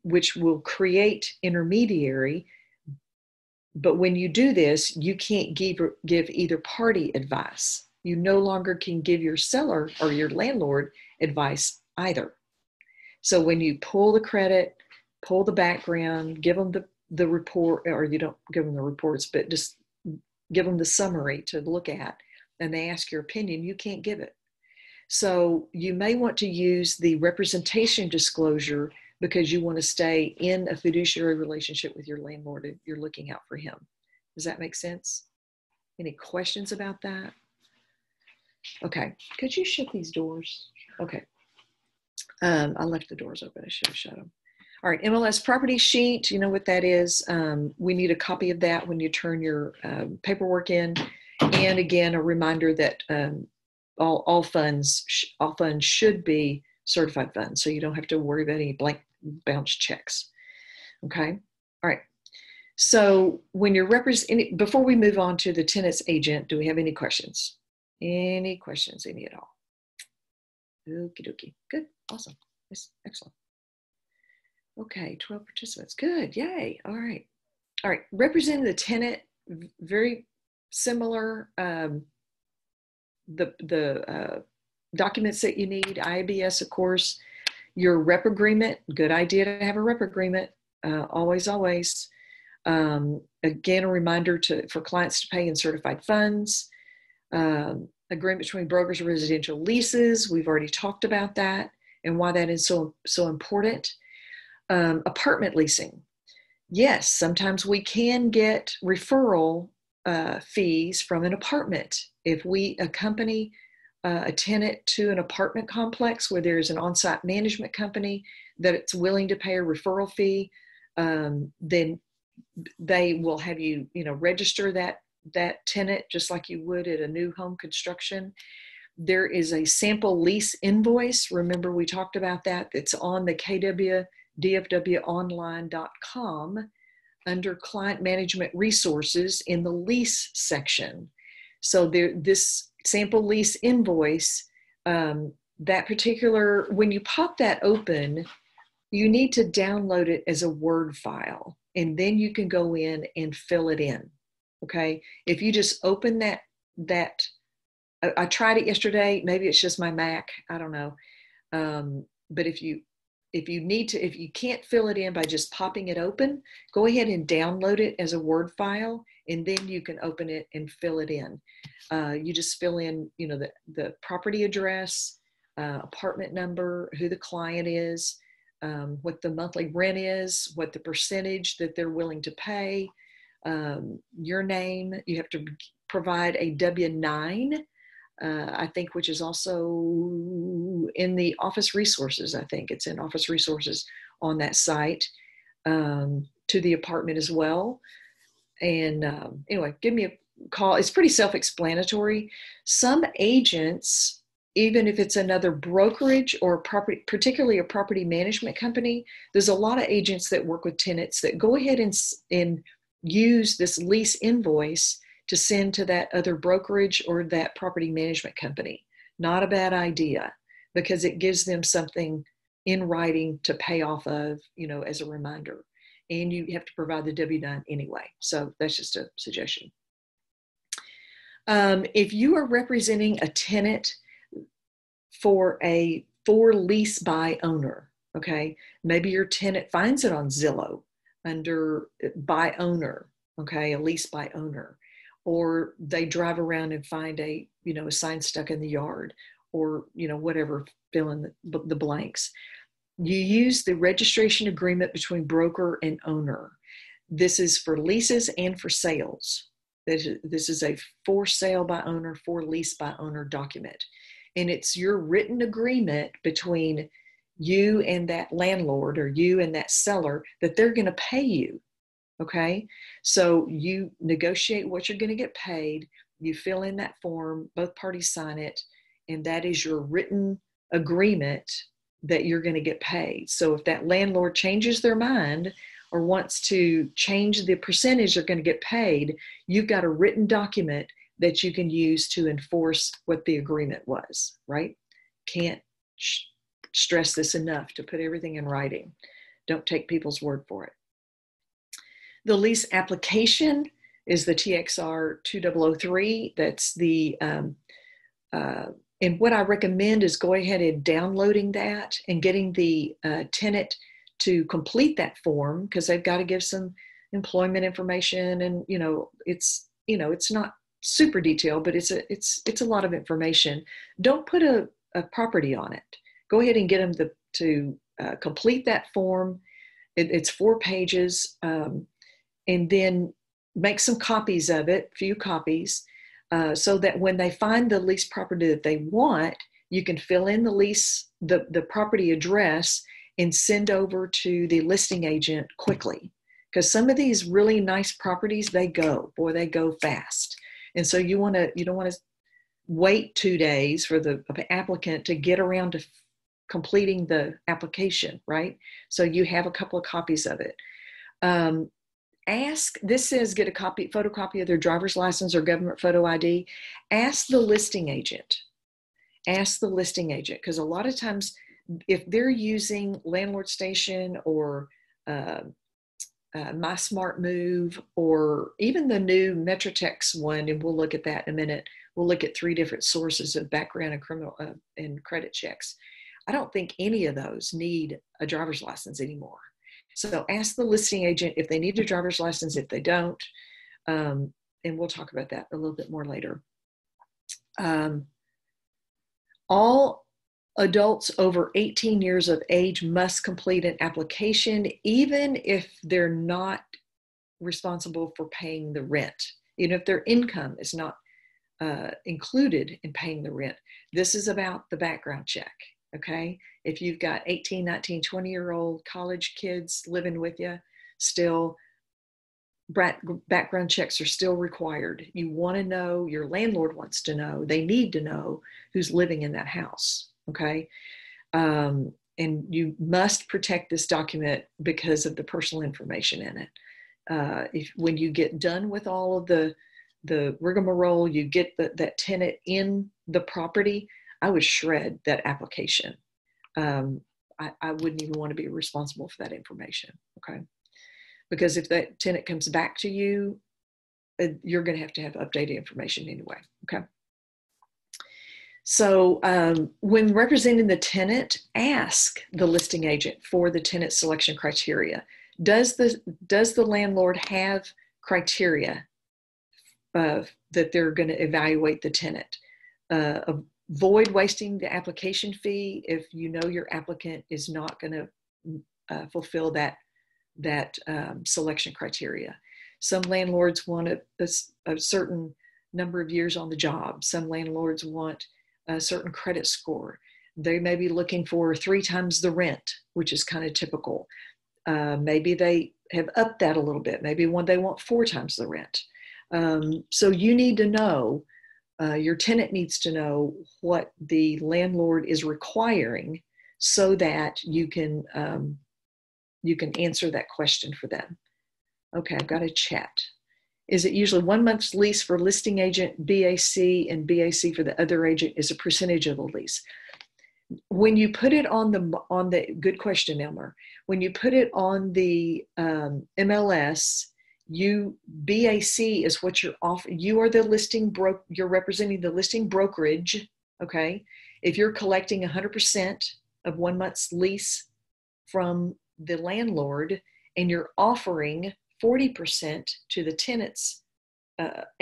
which will create intermediary. But when you do this, you can't give either party advice. You no longer can give your seller or your landlord advice either. So when you pull the credit, pull the background, give them the report, or you don't give them the reports, but just give them the summary to look at, and they ask your opinion, you can't give it. So you may want to use the representation disclosure because you want to stay in a fiduciary relationship with your landlord if you're looking out for him. Does that make sense? Any questions about that? Okay, could you shut these doors? Okay. I left the doors open. I should have shut them. All right, MLS property sheet, you know what that is. We need a copy of that when you turn your paperwork in. And again, a reminder that all funds should be certified funds, so you don't have to worry about any blank bounce checks. Okay, all right. So when you're representing, before we move on to the tenant's agent, do we have any questions? Any questions, any at all? Okie dokie. Good. Awesome. That's excellent. Okay, 12 participants. Good. Yay. All right. All right. Representing the tenant, very similar. The documents that you need, IABS, of course. Your rep agreement, good idea to have a rep agreement, always, always. Again, a reminder for clients to pay in certified funds. Agreement between brokers and residential leases. We've already talked about that and why that is so important. Apartment leasing. Yes, sometimes we can get referral fees from an apartment. If we accompany a tenant to an apartment complex where there's an on-site management company that it's willing to pay a referral fee, then they will have you, register that tenant just like you would at a new home construction. There is a sample lease invoice. Remember, we talked about that. It's on the kwdfwonline.com under client management resources in the lease section. So this sample lease invoice, that particular, when you pop that open, you need to download it as a Word file, and then you can go in and fill it in. Okay. If you just open that, I tried it yesterday. Maybe it's just my Mac. I don't know. But if you can't fill it in by just popping it open, go ahead and download it as a Word file, and then you can open it and fill it in. You just fill in, the property address, apartment number, who the client is, what the monthly rent is, what the percentage that they're willing to pay, your name. You have to provide a W-9, I think, which is also in the office resources. I think it's in office resources on that site, to the apartment as well. And anyway, give me a call. It's pretty self-explanatory. Some agents, even if it's another brokerage or particularly a property management company, there's a lot of agents that work with tenants that go ahead and use this lease invoice to send to that other brokerage or that property management company. Not a bad idea, because it gives them something in writing to pay off of, as a reminder. And you have to provide the W-9 anyway. So that's just a suggestion. If you are representing a tenant for lease by owner, okay, maybe your tenant finds it on Zillow under by owner, okay, a lease by owner, or they drive around and find a sign stuck in the yard, or whatever, fill in the blanks. You use the registration agreement between broker and owner. This is for leases and for sales. This is a for sale by owner, for lease by owner document. And it's your written agreement between you and that landlord, or you and that seller, that they're going to pay you. Okay. So you negotiate what you're going to get paid. You fill in that form, both parties sign it, and that is your written agreement that you're going to get paid. So if that landlord changes their mind or wants to change the percentage they're going to get paid, you've got a written document that you can use to enforce what the agreement was, right? Can't stress this enough, to put everything in writing. Don't take people's word for it. The lease application is the TXR 2003. That's the, and what I recommend is go ahead and downloading that and getting the tenant to complete that form, because they've got to give some employment information, and it's not super detailed, but it's a lot of information. Don't put a property on it. Go ahead and get them to complete that form. It's 4 pages, and then make some copies of it, few copies, so that when they find the lease property that they want, you can fill in the lease, the property address, and send over to the listing agent quickly. Because some of these really nice properties, they go fast. And so you don't want to wait 2 days for the applicant to get around to completing the application, right? So you have a couple of copies of it. This says get a photocopy of their driver's license or government photo ID. Ask the listing agent, because a lot of times if they're using Landlord Station or My Smart Move, or even the new Metrotex one, and we'll look at that in a minute. We'll look at 3 different sources of background and criminal and credit checks. I don't think any of those need a driver's license anymore. So ask the listing agent if they need a driver's license, if they don't. And we'll talk about that a little bit more later. All adults over 18 years of age must complete an application, even if they're not responsible for paying the rent, even if their income is not included in paying the rent. This is about the background check, okay? If you've got 18, 19, 20-year-old college kids living with you, still, background checks are still required. You want to know, your landlord wants to know, they need to know who's living in that house, okay? And you must protect this document because of the personal information in it. When you get done with all of the rigmarole, you get that tenant in the property, I would shred that application. I wouldn't even want to be responsible for that information, okay? Because if that tenant comes back to you, you're going to have updated information anyway, okay? So when representing the tenant, ask the listing agent for the tenant selection criteria. Does the landlord have criteria that they're going to evaluate the tenant? Avoid wasting the application fee if you know your applicant is not going to fulfill that selection criteria. Some landlords want a certain number of years on the job. Some landlords want a certain credit score. They may be looking for 3 times the rent, which is kind of typical. Maybe they have upped that a little bit. Maybe they want 4 times the rent. So you need to know, your tenant needs to know what the landlord is requiring so that you can answer that question for them. Okay, I've got a chat. Is it usually 1 month's lease for listing agent, BAC, and BAC for the other agent is a percentage of the lease? When you put it on the good question, Elmer, when you put it on the MLS, BAC is what you're offering. You are the listing you're representing the listing brokerage, okay? If you're collecting 100% of 1 month's lease from the landlord and you're offering 40% to the tenant's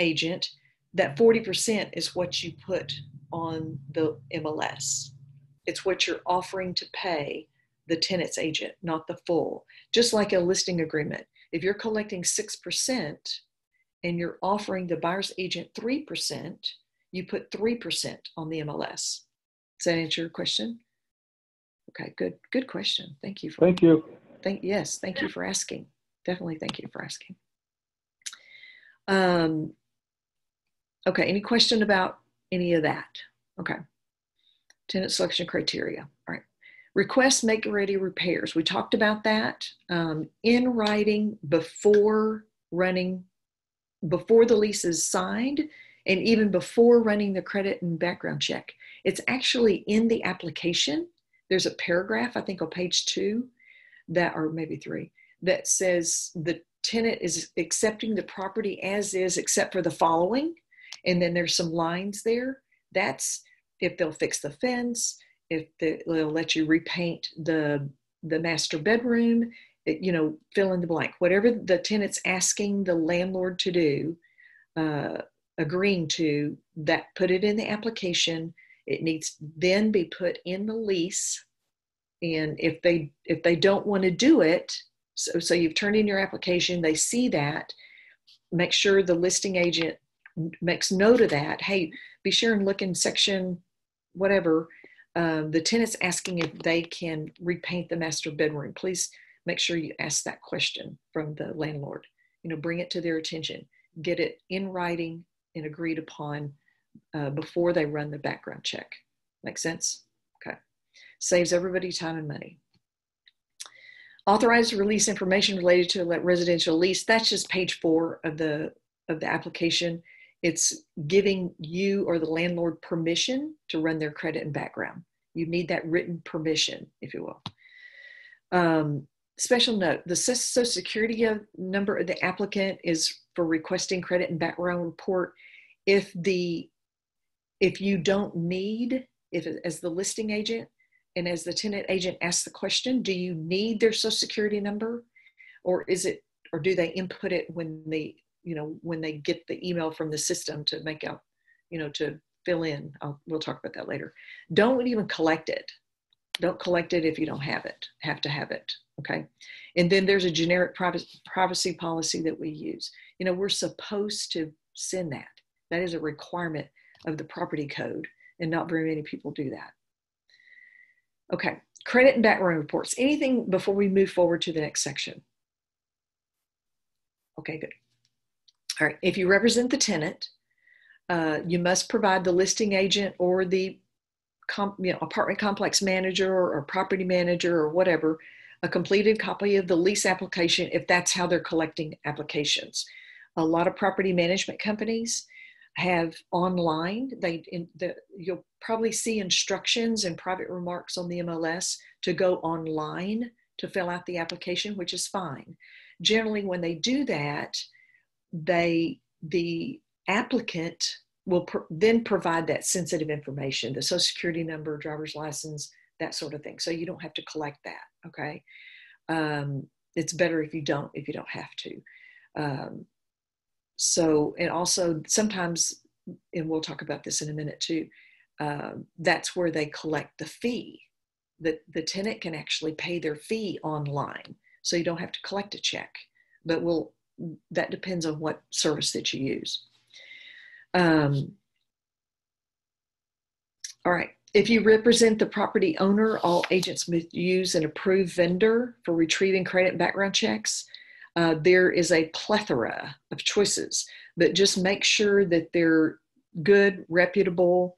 agent, that 40% is what you put on the MLS. It's what you're offering to pay the tenant's agent, not the full. Just like a listing agreement. If you're collecting 6% and you're offering the buyer's agent 3%, you put 3% on the MLS. Does that answer your question? Okay, good question. Thank you. Thank you. Yes, thank you for asking. Definitely thank you for asking. Okay, any question about any of that? Okay. Tenant selection criteria. All right. Request make-ready repairs. We talked about that in writing before the lease is signed and even before running the credit and background check. It's actually in the application. There's a paragraph, I think on page 2, or maybe 3, that says the tenant is accepting the property as is except for the following. And then there's some lines there. That's if they'll fix the fence, if they'll let you repaint the master bedroom, fill in the blank. Whatever the tenant's asking the landlord to do, agreeing to, that put it in the application. It needs then be put in the lease. And if they don't want to do it, so you've turned in your application, they see that, make sure the listing agent makes note of that. Hey, be sure and look in section whatever. The tenant's asking if they can repaint the master bedroom. Please make sure you ask that question from the landlord. Bring it to their attention. Get it in writing and agreed upon before they run the background check. Make sense? Okay. Saves everybody time and money. Authorized release information related to a residential lease. That's just page 4 of the application. It's giving you or the landlord permission to run their credit and background. You need that written permission, if you will. Special note, the Social Security number of the applicant is for requesting credit and background report. If you don't need, as the listing agent, And as the tenant agent asks the question, do you need their social security number, or do they input it when they get the email from the system to make out, to fill in? We'll talk about that later. Don't even collect it. Don't collect it if you don't have to have it. Okay. And then there's a generic privacy policy that we use. We're supposed to send that. That is a requirement of the property code, and not very many people do that. Okay. Credit and background reports. Anything before we move forward to the next section? Okay, good. All right. If you represent the tenant, you must provide the listing agent or the apartment complex manager or property manager or whatever a completed copy of the lease application if that's how they're collecting applications. A lot of property management companies have online. You'll probably see instructions and private remarks on the MLS to go online to fill out the application, which is fine. Generally, when they do that, the applicant will then provide that sensitive information, the social security number, driver's license, that sort of thing. So you don't have to collect that, okay? It's better if you don't have to. And also sometimes, and we'll talk about this in a minute too, that's where they collect the fee. The tenant can actually pay their fee online, so you don't have to collect a check, but that depends on what service that you use. All right. If you represent the property owner, all agents must use an approved vendor for retrieving credit and background checks. There is a plethora of choices, but just make sure that they're good, reputable.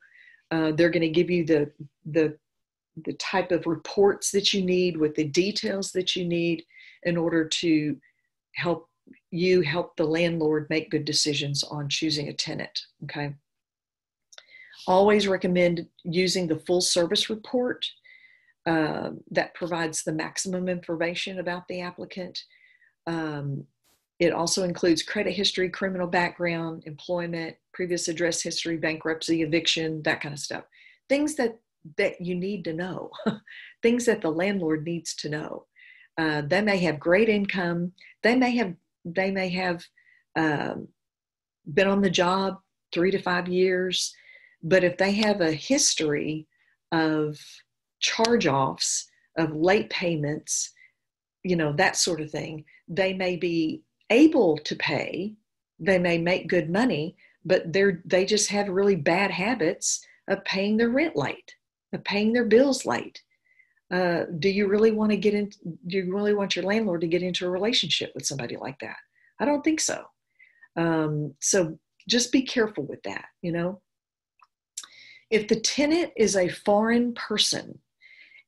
They're going to give you the type of reports that you need with the details that you need in order to help the landlord make good decisions on choosing a tenant, okay? Always recommend using the full service report that provides the maximum information about the applicant. It also includes credit history, criminal background, employment, previous address history, bankruptcy, eviction, that kind of stuff. Things that you need to know, things that the landlord needs to know. They may have great income. They may have been on the job 3 to 5 years, but if they have a history of charge-offs, of late payments, that sort of thing, they may be able to pay. They may make good money, but they just have really bad habits of paying their rent late, of paying their bills late. Do you really want your landlord to get into a relationship with somebody like that? I don't think so. So just be careful with that, If the tenant is a foreign person,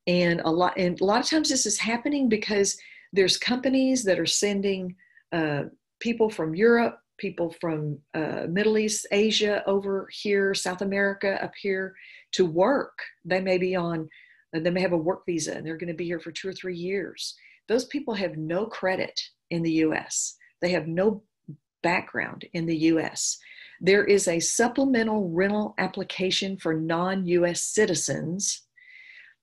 and a lot of times this is happening because there's companies that are sending people from Europe, people from Middle East, Asia over here, South America up here to work. They may have a work visa and they're going to be here for 2 or 3 years. Those people have no credit in the US. They have no background in the US. There is a supplemental rental application for non-US citizens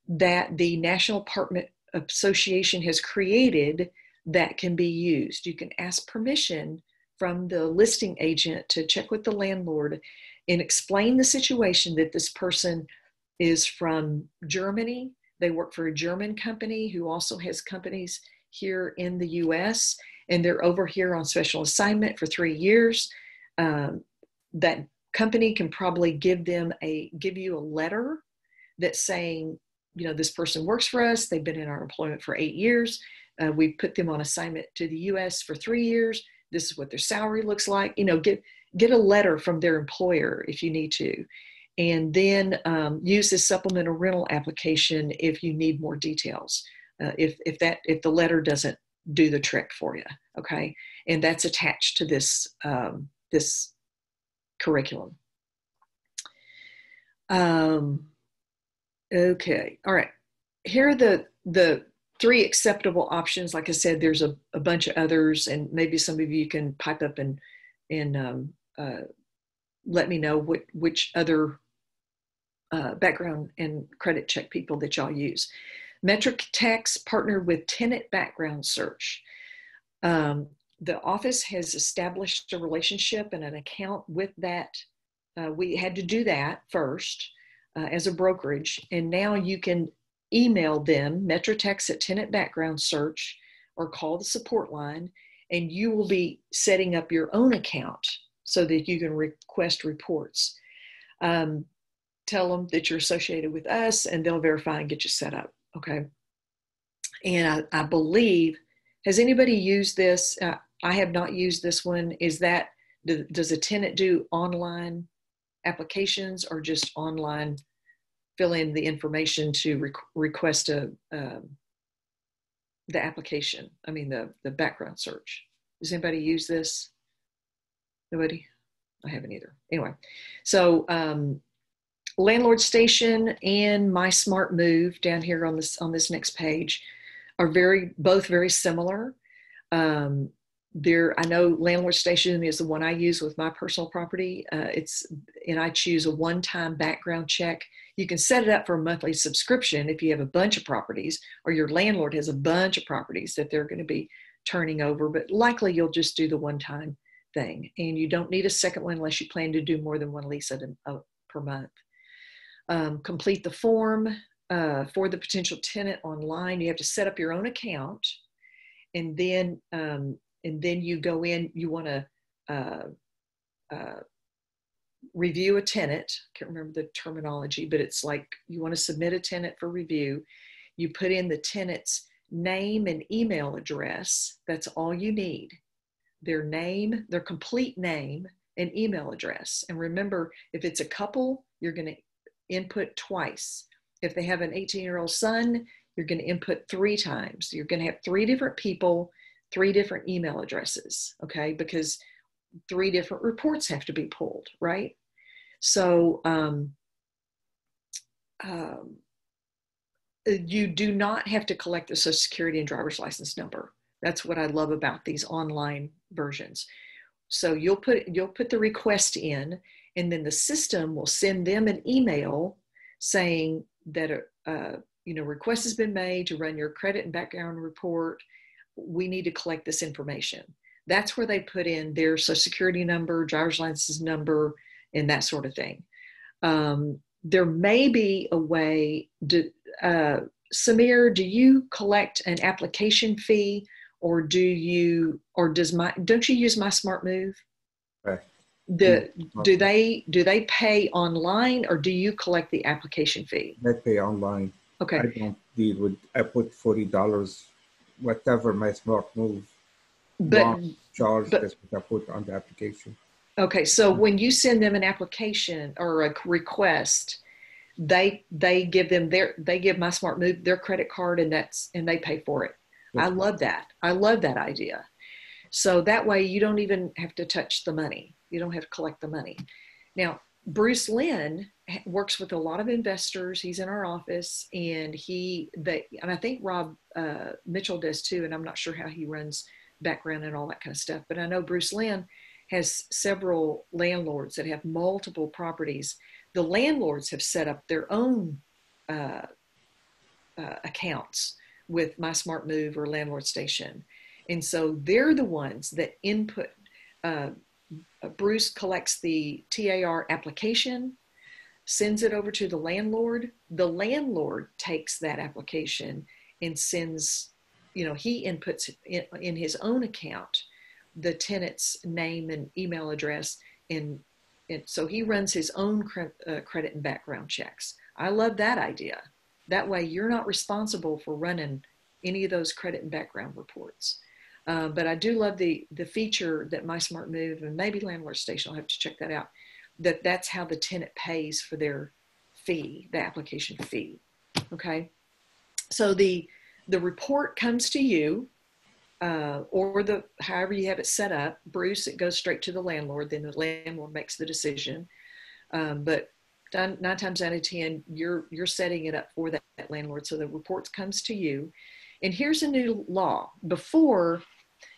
that the National Apartment Association has created that can be used. You can ask permission from the listing agent to check with the landlord and explain the situation, that this person is from Germany. They work for a German company who also has companies here in the US, and they're over here on special assignment for 3 years. That company can probably give you a letter that's saying, this person works for us. They've been in our employment for 8 years. We put them on assignment to the US for 3 years. This is what their salary looks like. Get a letter from their employer if you need to. And then use this supplemental rental application if you need more details. If the letter doesn't do the trick for you, okay? And that's attached to this this curriculum. Okay, all right. Here are the 3 acceptable options. Like I said, there's a bunch of others, and maybe some of you can pipe up and let me know which other background and credit check people that y'all use. Metric Tax partnered with Tenant Background Search. The office has established a relationship and an account with that. We had to do that first as a brokerage, and now you can email them, Metritex at Tenant Background Search, or call the support line, and you will be setting up your own account so that you can request reports. Tell them that you're associated with us, and they'll verify and get you set up, okay? And I believe, has anybody used this? I have not used this one. Does a tenant do online applications or just online fill in the information to request the application? I mean, the background search. Does anybody use this? Nobody? I haven't either. Anyway, so Landlord Station and My Smart Move down here on this next page are both very similar. I know Landlord Station is the one I use with my personal property. And I choose a one-time background check. You can set it up for a monthly subscription if you have a bunch of properties, or your landlord has a bunch of properties that they're going to be turning over, but likely you'll just do the one-time thing. And you don't need a second one unless you plan to do more than one lease per month. Complete the form for the potential tenant online. You have to set up your own account, and then you go in. You want to review a tenant. I can't remember the terminology, but it's like you want to submit a tenant for review. You put in the tenant's name and email address. That's all you need. Their name, their complete name and email address. And remember, if it's a couple, you're going to input twice. If they have an 18-year-old son, you're going to input 3 times. You're going to have 3 different people, 3 different email addresses, okay? Because 3 different reports have to be pulled, right? So you do not have to collect the Social Security and driver's license number. That's what I love about these online versions. So you'll put the request in, and then the system will send them an email saying that request has been made to run your credit and background report. We need to collect this information. That's where they put in their Social Security number, driver's license number, and that sort of thing. There may be a way Samir, do you collect an application fee, or don't you use My Smart Move? Right. Do they pay online, or do you collect the application fee? They pay online. Okay. I don't deal with, I put $40, whatever My Smart Move charge, that's what I put on the application. Okay, so when you send them an application or a request, they give My Smart Move their credit card, and they pay for it. I love that. I love that idea. So that way you don't even have to touch the money. You don't have to collect the money. Now, Bruce Lynn works with a lot of investors. He's in our office, and I think Rob Mitchell does too, and I'm not sure how he runs background and all that kind of stuff, but I know Bruce Lynn has several landlords that have multiple properties. The landlords have set up their own accounts with My Smart Move or Landlord Station. And so they're the ones that input. Bruce collects the TAR application, sends it over to the landlord. The landlord takes that application and sends, he inputs in his own account the tenant's name and email address. And so he runs his own credit and background checks. I love that idea. That way you're not responsible for running any of those credit and background reports. But I do love the feature that My Smart Move, and maybe Landlord Station, I'll have to check that out, that's how the tenant pays for their fee, the application fee. Okay. So the report comes to you, or however you have it set up. Bruce, it goes straight to the landlord, then the landlord makes the decision. But 9 times out of 10, you're setting it up for that landlord. So the report comes to you. And here's a new law. Before,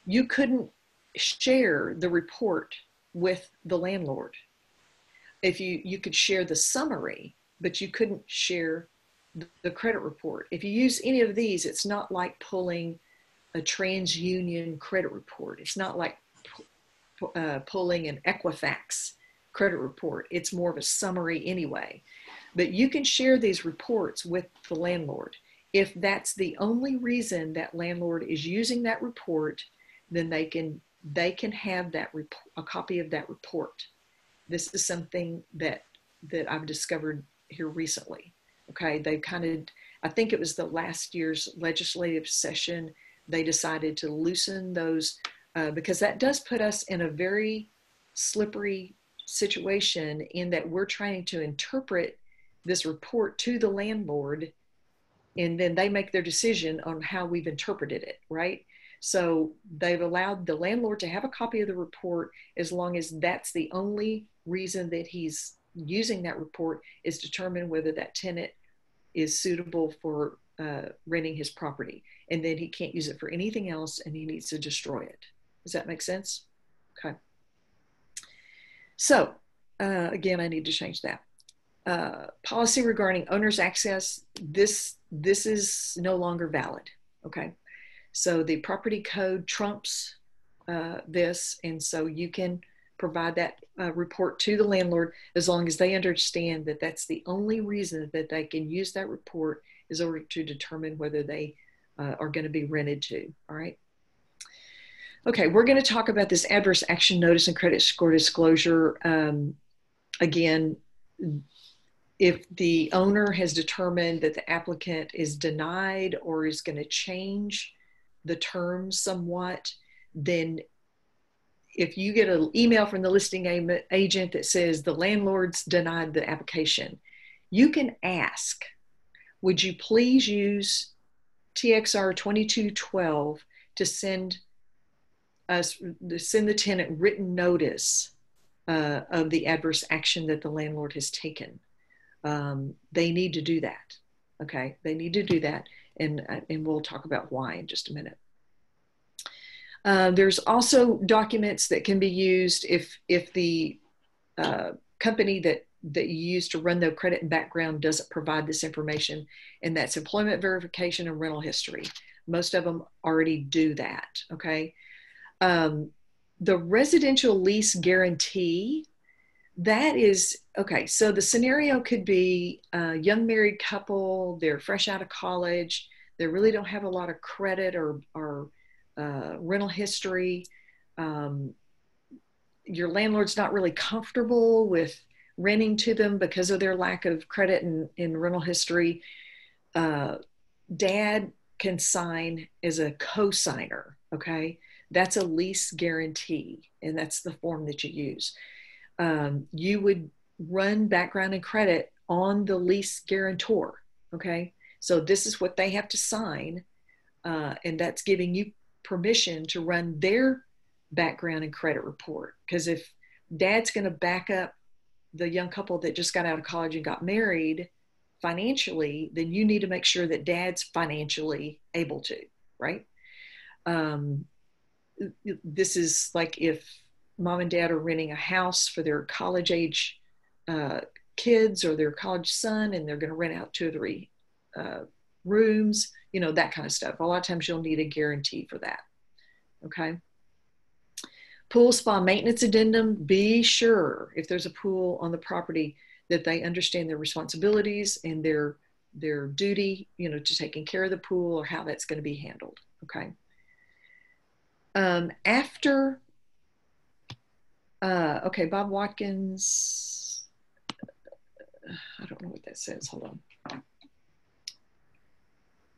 you couldn't share the report with the landlord. If you could share the summary, but you couldn't share the credit report. If you use any of these, it's not like pulling a TransUnion credit report. It's not like pulling an Equifax credit report. It's more of a summary anyway. But you can share these reports with the landlord. If that's the only reason that landlord is using that report, then they can have that a copy of that report. This is something that I've discovered here recently. Okay, they I think it was the last year's legislative session, they decided to loosen those because that does put us in a very slippery situation in that we're trying to interpret this report to the landlord, and then they make their decision on how we've interpreted it, right? So they've allowed the landlord to have a copy of the report as long as that's the only reason that he's using that report is determine whether that tenant is suitable for renting his property. And then he can't use it for anything else and he needs to destroy it. Does that make sense? Okay. So again, I need to change that. Policy regarding owner's access, this is no longer valid, okay? So the property code trumps this, and so you can provide that report to the landlord as long as they understand that that's the only reason that they can use that report is in order to determine whether they are going to be rented to, all right? Okay, we're going to talk about this adverse action notice and credit score disclosure. Again, if the owner has determined that the applicant is denied or is going to change the terms somewhat, then if you get an email from the listing agent that says the landlord's denied the application, you can ask, would you please use TXR 2212 to send the tenant written notice of the adverse action that the landlord has taken. They need to do that. Okay, they need to do that, and we'll talk about why in just a minute. There's also documents that can be used if the company that you use to run the credit and background doesn't provide this information, and that's employment verification and rental history. Most of them already do that. Okay. The residential lease guarantee, that is, okay, so the scenario could be a young married couple, they're fresh out of college, they really don't have a lot of credit or rental history. Your landlord's not really comfortable with renting to them because of their lack of credit and rental history. Dad can sign as a co-signer, okay? That's a lease guarantee, and that's the form that you use. You would run background and credit on the lease guarantor, okay? So this is what they have to sign, and that's giving you permission to run their background and credit report. Because if dad's going to back up the young couple that just got out of college and got married financially, then you need to make sure that dad's financially able to, right? This is like if mom and dad are renting a house for their college age kids or their college son, and they're going to rent out 2 or 3 rooms, you know, that kind of stuff. A lot of times you'll need a guarantee for that. Okay. Pool spa maintenance addendum, be sure if there's a pool on the property that they understand their responsibilities and their duty, you know, to taking care of the pool or how that's going to be handled. Okay. Okay, Bob Watkins, I don't know what that says, hold on.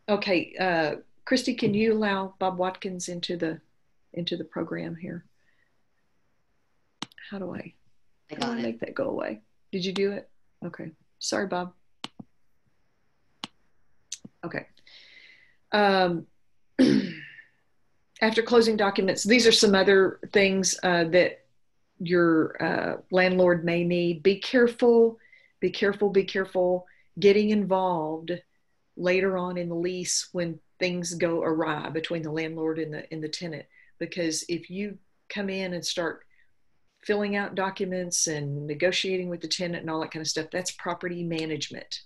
Okay, Christy, can you allow Bob Watkins into the program here? How do I make that go away? Did you do it? Okay, sorry, Bob. Okay. After closing documents, these are some other things that your landlord may need. Be careful getting involved later on in the lease when things go awry between the landlord and the tenant, because if you come in and start filling out documents and negotiating with the tenant and all that kind of stuff, that's property management.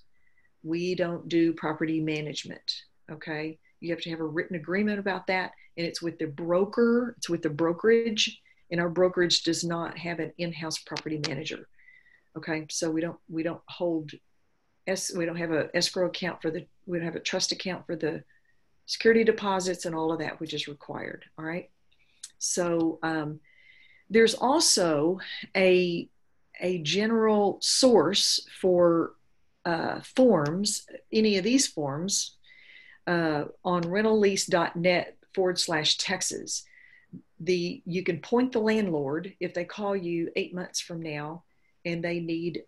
We don't do property management, okay? You have to have a written agreement about that, and it's with the broker, it's with the brokerage, and our brokerage does not have an in-house property manager, okay? So we don't hold, we don't have an escrow account for we don't have a trust account for the security deposits and all of that, which is required, all right? So there's also a general source for forms, any of these forms, on rentallease.net/Texas. You can point the landlord if they call you 8 months from now and they need,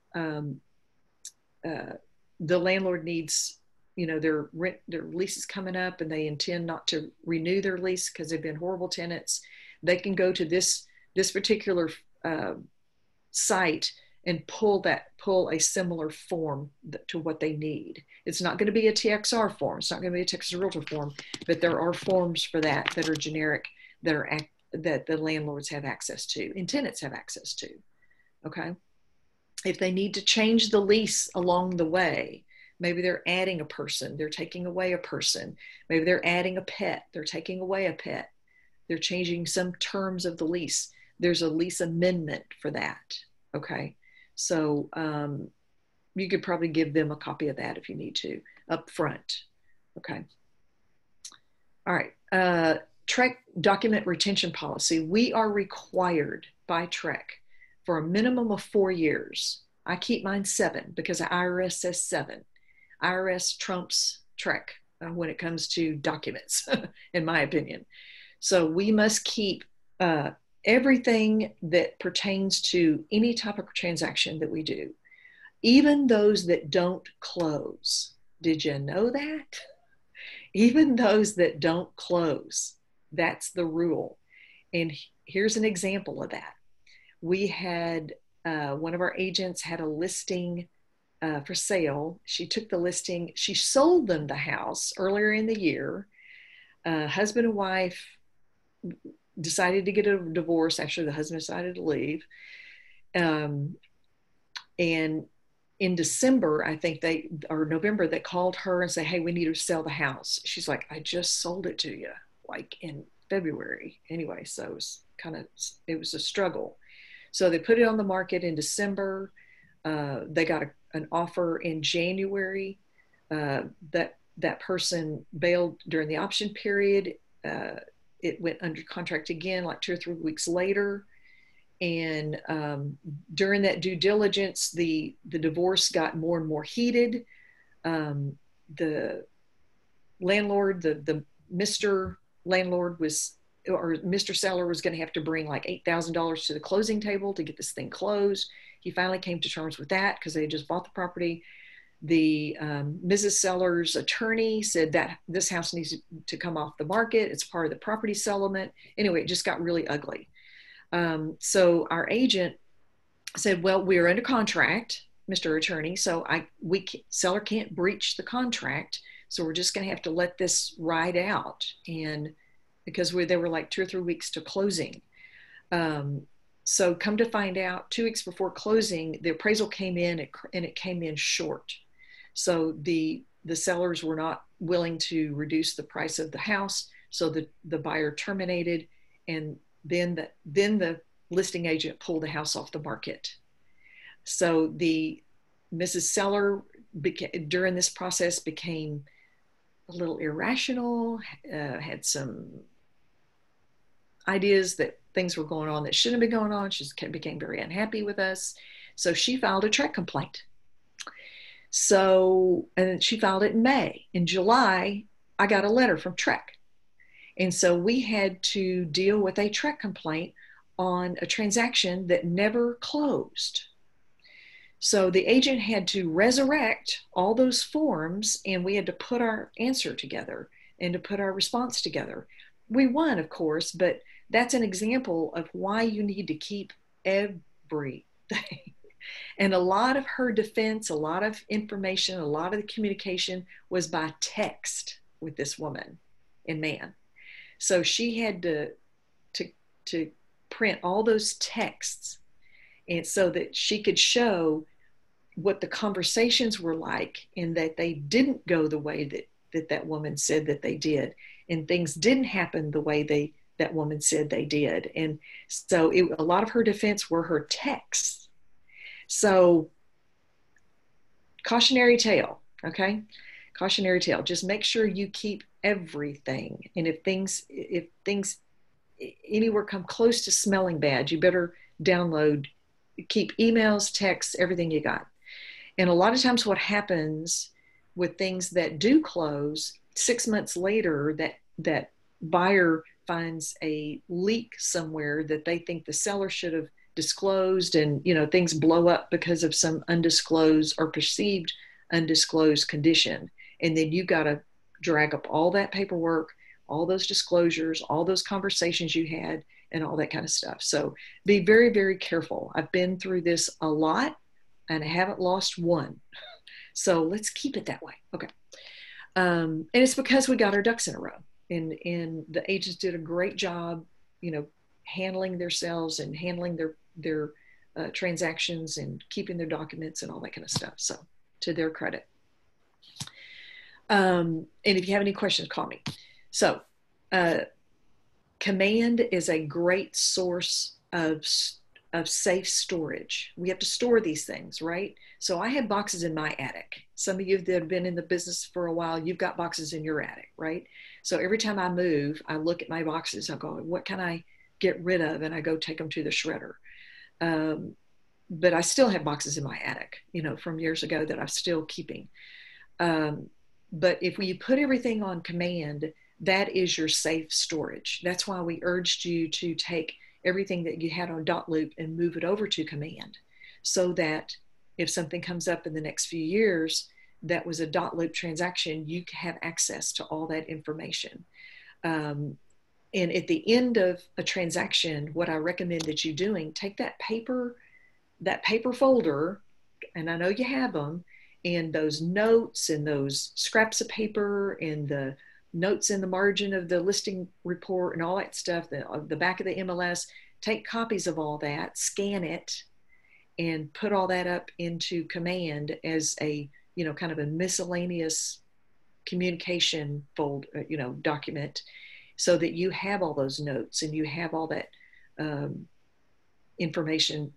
the landlord needs, their lease is coming up and they intend not to renew their lease because they've been horrible tenants. They can go to this particular site and pull a similar form to what they need. It's not going to be a TXR form. It's not going to be a Texas Realtor form, but there are forms for that are generic, that the landlords have access to and tenants have access to. Okay. If they need to change the lease along the way, maybe they're adding a person, they're taking away a person, maybe they're adding a pet, they're taking away a pet, they're changing some terms of the lease. There's a lease amendment for that. Okay. So you could probably give them a copy of that if you need to up front. Okay. All right. TREC document retention policy. We are required by TREC for a minimum of 4 years. I keep mine 7 because the IRS says 7. IRS trumps TREC when it comes to documents, in my opinion. So we must keep everything that pertains to any type of transaction that we do, even those that don't close. Did you know that? Even those that don't close, that's the rule. And here's an example of that. We had, one of our agents had a listing for sale. She took the listing, she sold them the house earlier in the year. Husband and wife decided to get a divorce. Actually, the husband decided to leave. And in December, I think or November, they called her and said, hey, we need to sell the house. She's like, I just sold it to you, like in February. Anyway, so it was a struggle. So they put it on the market in December. They got an offer in January. That person bailed during the option period. It went under contract again like 2 or 3 weeks later. And during that due diligence, the divorce got more and more heated. The landlord, the Mr. landlord or Mr. Seller was going to have to bring like $8,000 to the closing table to get this thing closed. He finally came to terms with that because they had just bought the property. The Mrs. Seller's attorney said that this house needs to come off the market. It's part of the property settlement. Anyway, it just got really ugly. So our agent said, well, we're under contract, Mr. Attorney, so seller can't breach the contract. So we're just going to have to let this ride out. And because they were like 2 or 3 weeks to closing. So come to find out, 2 weeks before closing, the appraisal came in and it came in short. So the sellers were not willing to reduce the price of the house. So the buyer terminated, and then the listing agent pulled the house off the market. So the Mrs. Seller during this process became a little irrational, had some ideas that things were going on that shouldn't have been going on. She became very unhappy with us. So she filed a TREC complaint. And she filed it in May. In July, I got a letter from TREC. And so we had to deal with a TREC complaint on a transaction that never closed. So the agent had to resurrect all those forms, and we had to put our answer together and to put our response together. We won, of course, but that's an example of why you need to keep everything. And a lot of her defense, a lot of information, a lot of the communication was by text with this woman and man. So she had to print all those texts and so that she could show what the conversations were like, and that they didn't go the way that woman said that they did, and things didn't happen the way that woman said they did. And so a lot of her defense were her texts. So cautionary tale, okay? Cautionary tale. Just make sure you keep everything. And if things anywhere come close to smelling bad, you better keep emails, texts, everything you got. And a lot of times what happens with things that do close, 6 months later, that buyer finds a leak somewhere that they think the seller should have disclosed, and things blow up because of some undisclosed or perceived undisclosed condition. And then you got to drag up all that paperwork, all those disclosures, all those conversations you had, and all that kind of stuff. So be very, very careful. I've been through this a lot, and I haven't lost one. So let's keep it that way. Okay. And it's because we got our ducks in a row, and the agents did a great job, handling themselves and handling their transactions and keeping their documents and all that kind of stuff. So to their credit. And if you have any questions, call me. So Command is a great source of safe storage. We have to store these things, right? So I have boxes in my attic. Some of you that have been in the business for a while, you've got boxes in your attic, right? So every time I move, I look at my boxes. I go, what can I get rid of? And I go take them to the shredder. But I still have boxes in my attic, from years ago that I'm still keeping. But if you put everything on Command, that is your safe storage. That's why we urged you to take everything that you had on dotloop and move it over to Command, so that if something comes up in the next few years that was a dotloop transaction, you have access to all that information. And at the end of a transaction, what I recommend that you doing, take that paper folder, and I know you have them, and those notes and those scraps of paper and the notes in the margin of the listing report and all that stuff, the back of the MLS, take copies of all that, scan it, and put all that up into Command as a, kind of a miscellaneous communication document, so that you have all those notes and you have all that information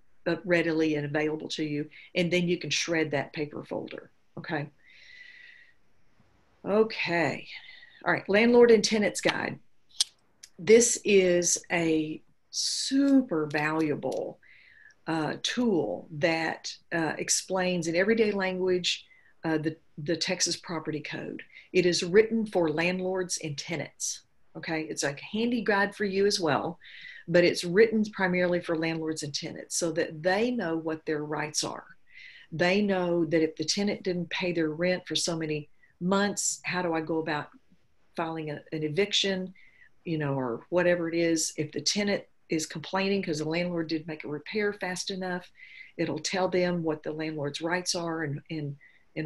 readily and available to you. And then you can shred that paper folder. Okay. Okay. All right. Landlord and Tenants Guide. This is a super valuable tool that explains in everyday language the Texas Property Code. It is written for landlords and tenants. Okay. It's a handy guide for you as well, but it's written primarily for landlords and tenants so that they know what their rights are. They know that if the tenant didn't pay their rent for so many months, how do I go about filing an eviction, or whatever it is. If the tenant is complaining because the landlord didn't make a repair fast enough, it'll tell them what the landlord's rights are and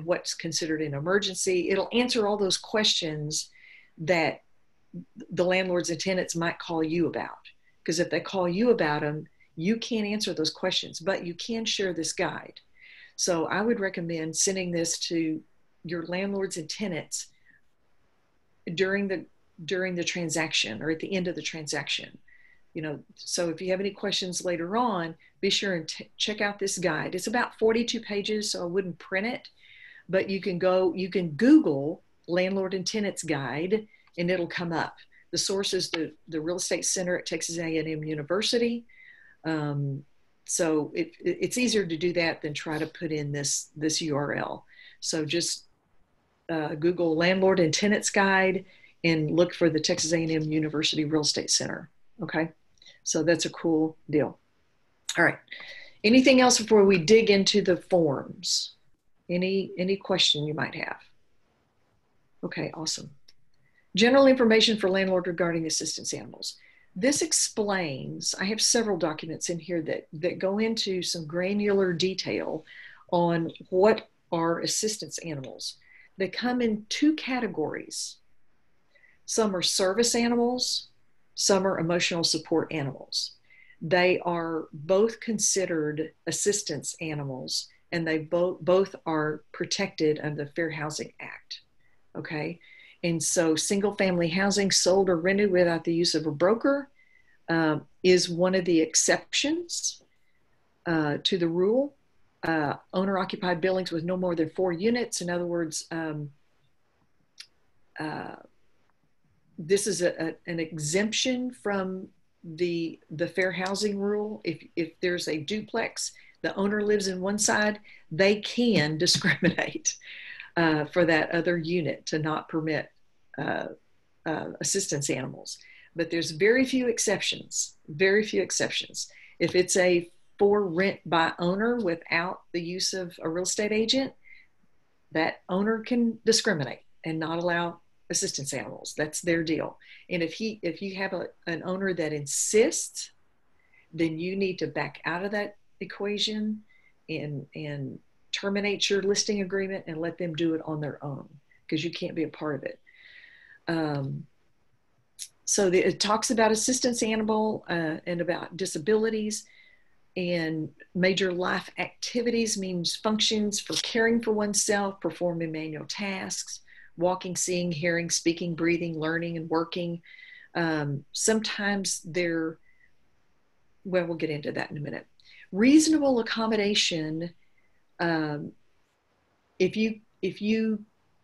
what's considered an emergency. It'll answer all those questions that the landlords and tenants might call you about. Because if they call you about them, you can't answer those questions, but you can share this guide. So I would recommend sending this to your landlords and tenants during the transaction or at the end of the transaction. So if you have any questions later on, be sure and check out this guide. It's about 42 pages, so I wouldn't print it, but you can Google Landlord and Tenants Guide and it'll come up. The source is the Real Estate Center at Texas A&M University. So it's easier to do that than try to put in this URL. So just Google Landlord and Tenants Guide and look for the Texas A&M University Real Estate Center. Okay, so that's a cool deal. All right, anything else before we dig into the forms? Any question you might have? Okay, awesome. General information for landlord regarding assistance animals. This explains, I have several documents in here that go into some granular detail on what are assistance animals. They come in two categories. Some are service animals, some are emotional support animals. they are both considered assistance animals, and they both are protected under the Fair Housing Act. Okay. And so single family housing sold or rented without the use of a broker is one of the exceptions to the rule. Owner occupied buildings with no more than 4 units. In other words, this is an exemption from the fair housing rule. If there's a duplex, the owner lives in one side, they can discriminate for that other unit to not permit assistance animals. But there's very few exceptions, very few exceptions. If it's a for rent by owner without the use of a real estate agent, that owner can discriminate and not allow assistance animals. That's their deal. And if you have an owner that insists, then you need to back out of that equation and terminate your listing agreement and let them do it on their own, because you can't be a part of it. So it talks about assistance animal and about disabilities. And major life activities means functions for caring for oneself, performing manual tasks, walking, seeing, hearing, speaking, breathing, learning, and working. Sometimes we'll get into that in a minute. Reasonable accommodation, if you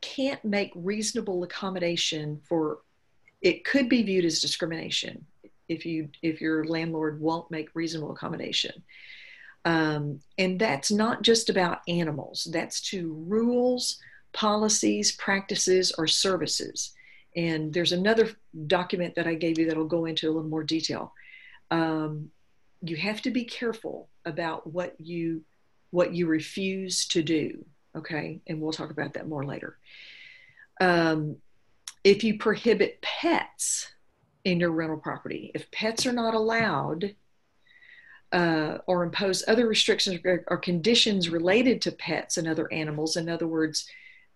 can't make reasonable accommodation for, it could be viewed as discrimination if your landlord won't make reasonable accommodation. And that's not just about animals. That's to rules, policies, practices, or services. And there's another document that I gave you that'll go into a little more detail. You have to be careful about what you refuse to do. Okay. And we'll talk about that more later. If you prohibit pets in your rental property, if pets are not allowed, or impose other restrictions or conditions related to pets and other animals, in other words,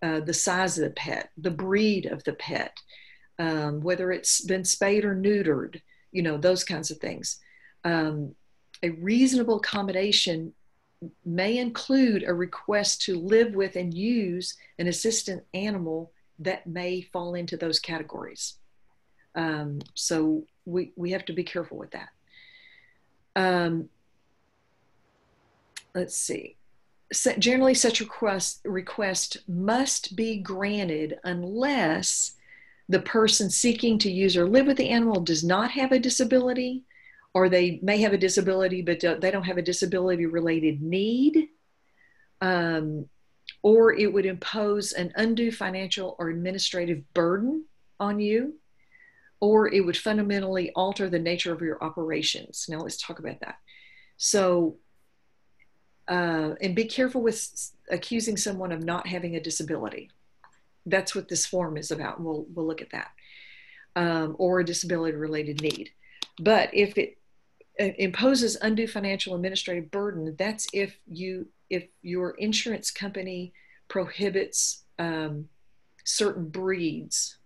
the size of the pet, the breed of the pet, whether it's been spayed or neutered, those kinds of things. A reasonable accommodation may include a request to live with and use an assistant animal that may fall into those categories. So we have to be careful with that. Let's see. Generally, such request must be granted unless the person seeking to use or live with the animal does not have a disability, or they may have a disability, but they don't have a disability-related need, or it would impose an undue financial or administrative burden on you, or it would fundamentally alter the nature of your operations. Now let's talk about that. So, and be careful with accusing someone of not having a disability. That's what this form is about. We'll look at that. Or a disability-related need. But if it imposes undue financial administrative burden, that's if your insurance company prohibits certain breeds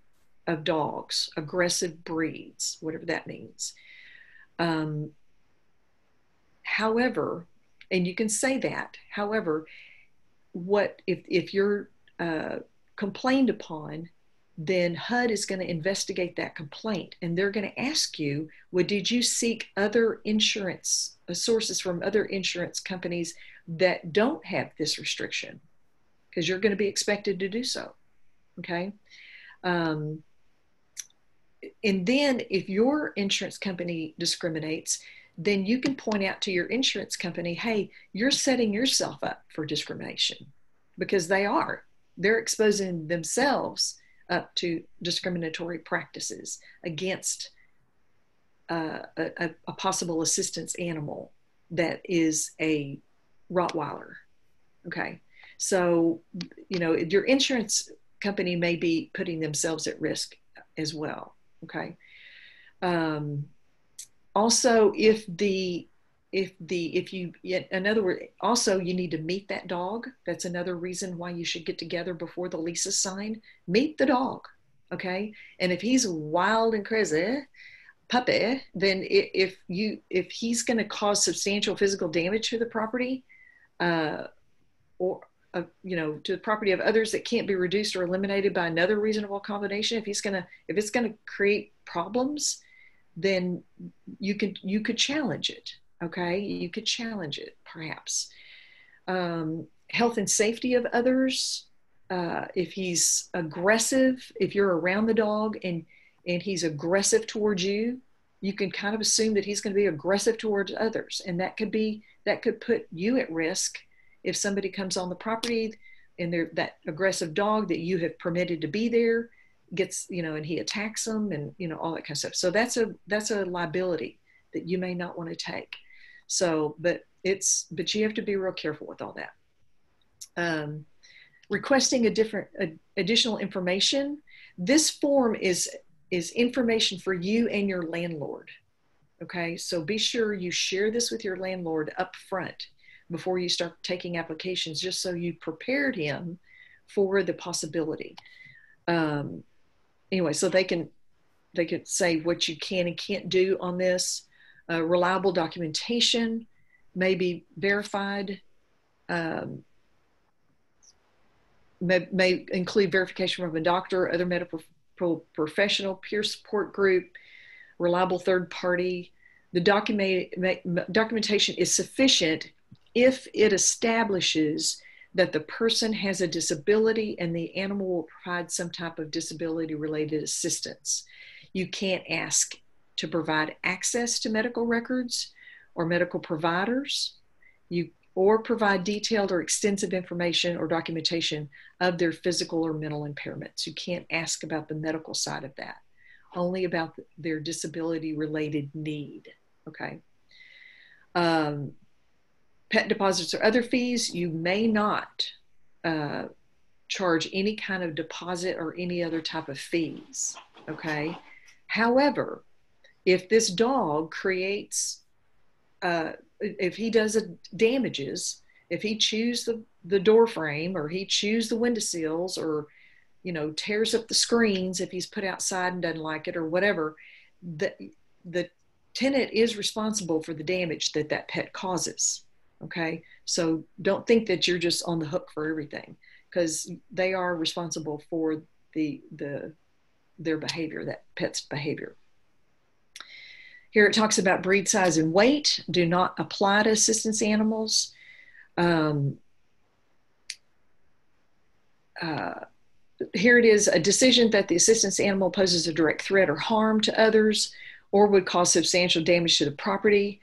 of dogs, aggressive breeds, whatever that means. However, and you can say that, however, if you're complained upon, then HUD is going to investigate that complaint, and they're going to ask you, well, did you seek other insurance sources from other insurance companies that don't have this restriction? Because you're going to be expected to do so. Okay. And then if your insurance company discriminates, then you can point out to your insurance company, hey, you're setting yourself up for discrimination, because they're exposing themselves up to discriminatory practices against a possible assistance animal that is a Rottweiler. Okay. So, your insurance company may be putting themselves at risk as well. Okay. Also, in other words, also you need to meet that dog. That's another reason why you should get together before the lease is signed. Meet the dog. Okay. And if he's wild and crazy, puppy, then if he's going to cause substantial physical damage to the property, or to the property of others that can't be reduced or eliminated by another reasonable combination, if it's going to create problems, then you could challenge it. Okay, you could challenge it perhaps. Health and safety of others. If he's aggressive, if you're around the dog and he's aggressive towards you, you can kind of assume that he's going to be aggressive towards others, and that could put you at risk if somebody comes on the property and that aggressive dog that you have permitted to be there gets, and he attacks them and, all that kind of stuff. So that's a liability that you may not want to take. So, but you have to be real careful with all that. Requesting additional information. This form is information for you and your landlord. Okay, so be sure you share this with your landlord up front before you start taking applications, just so you prepared him for the possibility. Anyway, so they can say what you can and can't do on this. Reliable documentation may be verified. May include verification from a doctor, other medical professional, peer support group, reliable third party. The documentation is sufficient if it establishes that the person has a disability and the animal will provide some type of disability related assistance. You can't ask to provide access to medical records or medical providers, or provide detailed or extensive information or documentation of their physical or mental impairments. You can't ask about the medical side of that, only about their disability related need. Okay. Pet deposits or other fees, you may not charge any kind of deposit or any other type of fees. Okay. However, if this dog creates, if he does damages, if he chews the door frame, or he chews the windowsills, or tears up the screens if he's put outside and doesn't like it, or whatever, the tenant is responsible for the damage that pet causes. Okay, so don't think that you're just on the hook for everything, because they are responsible for their behavior, that pet's behavior. Here it talks about breed, size, and weight do not apply to assistance animals. Here it is: a decision that the assistance animal poses a direct threat or harm to others or would cause substantial damage to the property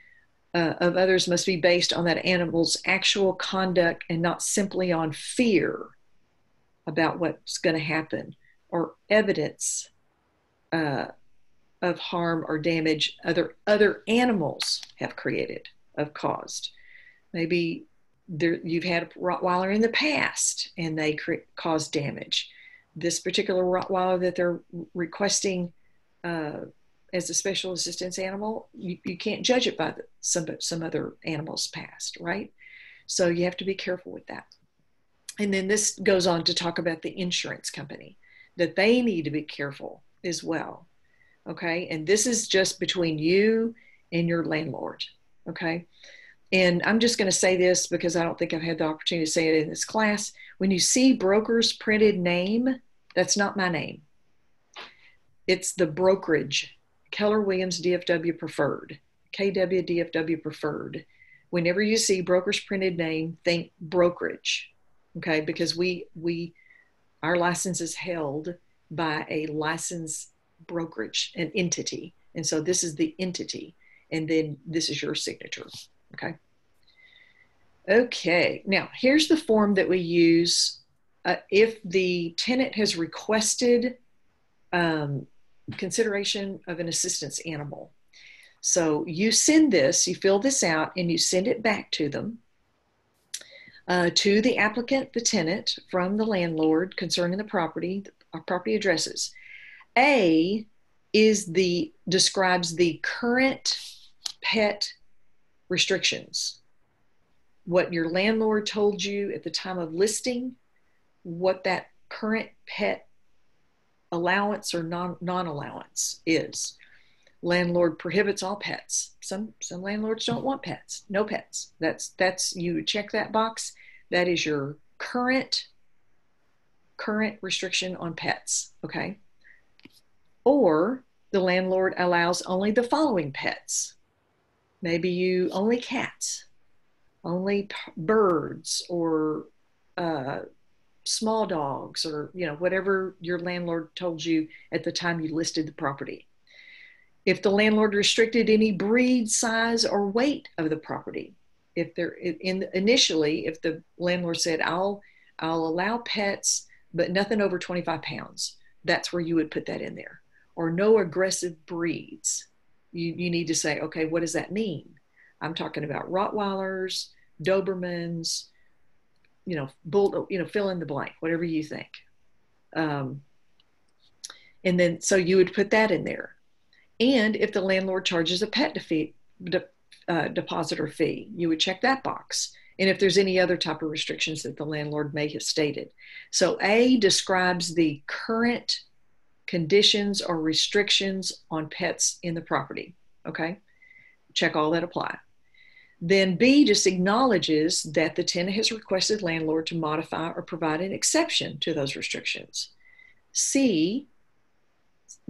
of others must be based on that animal's actual conduct and not simply on fear about what's going to happen or evidence of harm or damage other animals have created, have caused. Maybe you've had a Rottweiler in the past and they caused damage. This particular Rottweiler that they're requesting as a special assistance animal, you can't judge it by some other animal's past, right? So you have to be careful with that. And then this goes on to talk about the insurance company, that they need to be careful as well. Okay, and this is just between you and your landlord. Okay, and I'm just going to say this because I don't think I've had the opportunity to say it in this class. When you see broker's printed name, that's not my name. It's the brokerage, Keller Williams DFW Preferred, KW DFW Preferred. Whenever you see broker's printed name, think brokerage. Okay, because our license is held by a licensed brokerage, an entity, and so this is the entity, and then this is your signature. Okay, now here's the form that we use if the tenant has requested consideration of an assistance animal. So you send this, you fill this out, and you send it back to them, to the applicant, the tenant, from the landlord concerning the property addresses. A describes the current pet restrictions, what your landlord told you at the time of listing, what that current pet allowance or non-allowance is. landlord prohibits all pets. Some landlords don't want pets. No pets. That's you check that box. That is your current restriction on pets. Okay. Or the landlord allows only the following pets. Maybe you only cats, only birds, or small dogs, or whatever your landlord told you at the time you listed the property. If the landlord restricted any breed, size, or weight of the property, if the landlord said, I'll allow pets, but nothing over 25 pounds, that's where you would put that in there. Or no aggressive breeds. You need to say, okay, what does that mean? I'm talking about Rottweilers, Dobermans, bull, fill in the blank, whatever you think. And then, so you would put that in there. And if the landlord charges a pet deposit or fee, you would check that box. And if there's any other type of restrictions that the landlord may have stated. So A describes the current conditions or restrictions on pets in the property. Okay, check all that apply. Then B just acknowledges that the tenant has requested landlord to modify or provide an exception to those restrictions. C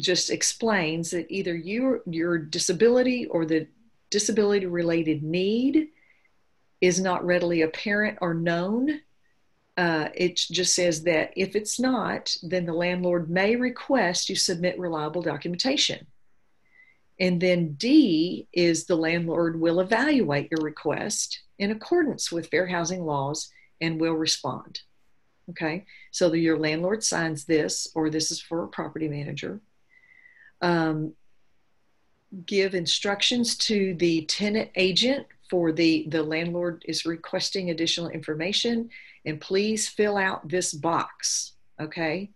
just explains that either your disability or the disability related need is not readily apparent or known. It just says that if it's not, then the landlord may request you submit reliable documentation. And then D is the landlord will evaluate your request in accordance with fair housing laws and will respond. Okay, so your landlord signs this, or this is for a property manager. Give instructions to the tenant agent for the landlord is requesting additional information, and please fill out this box. Okay,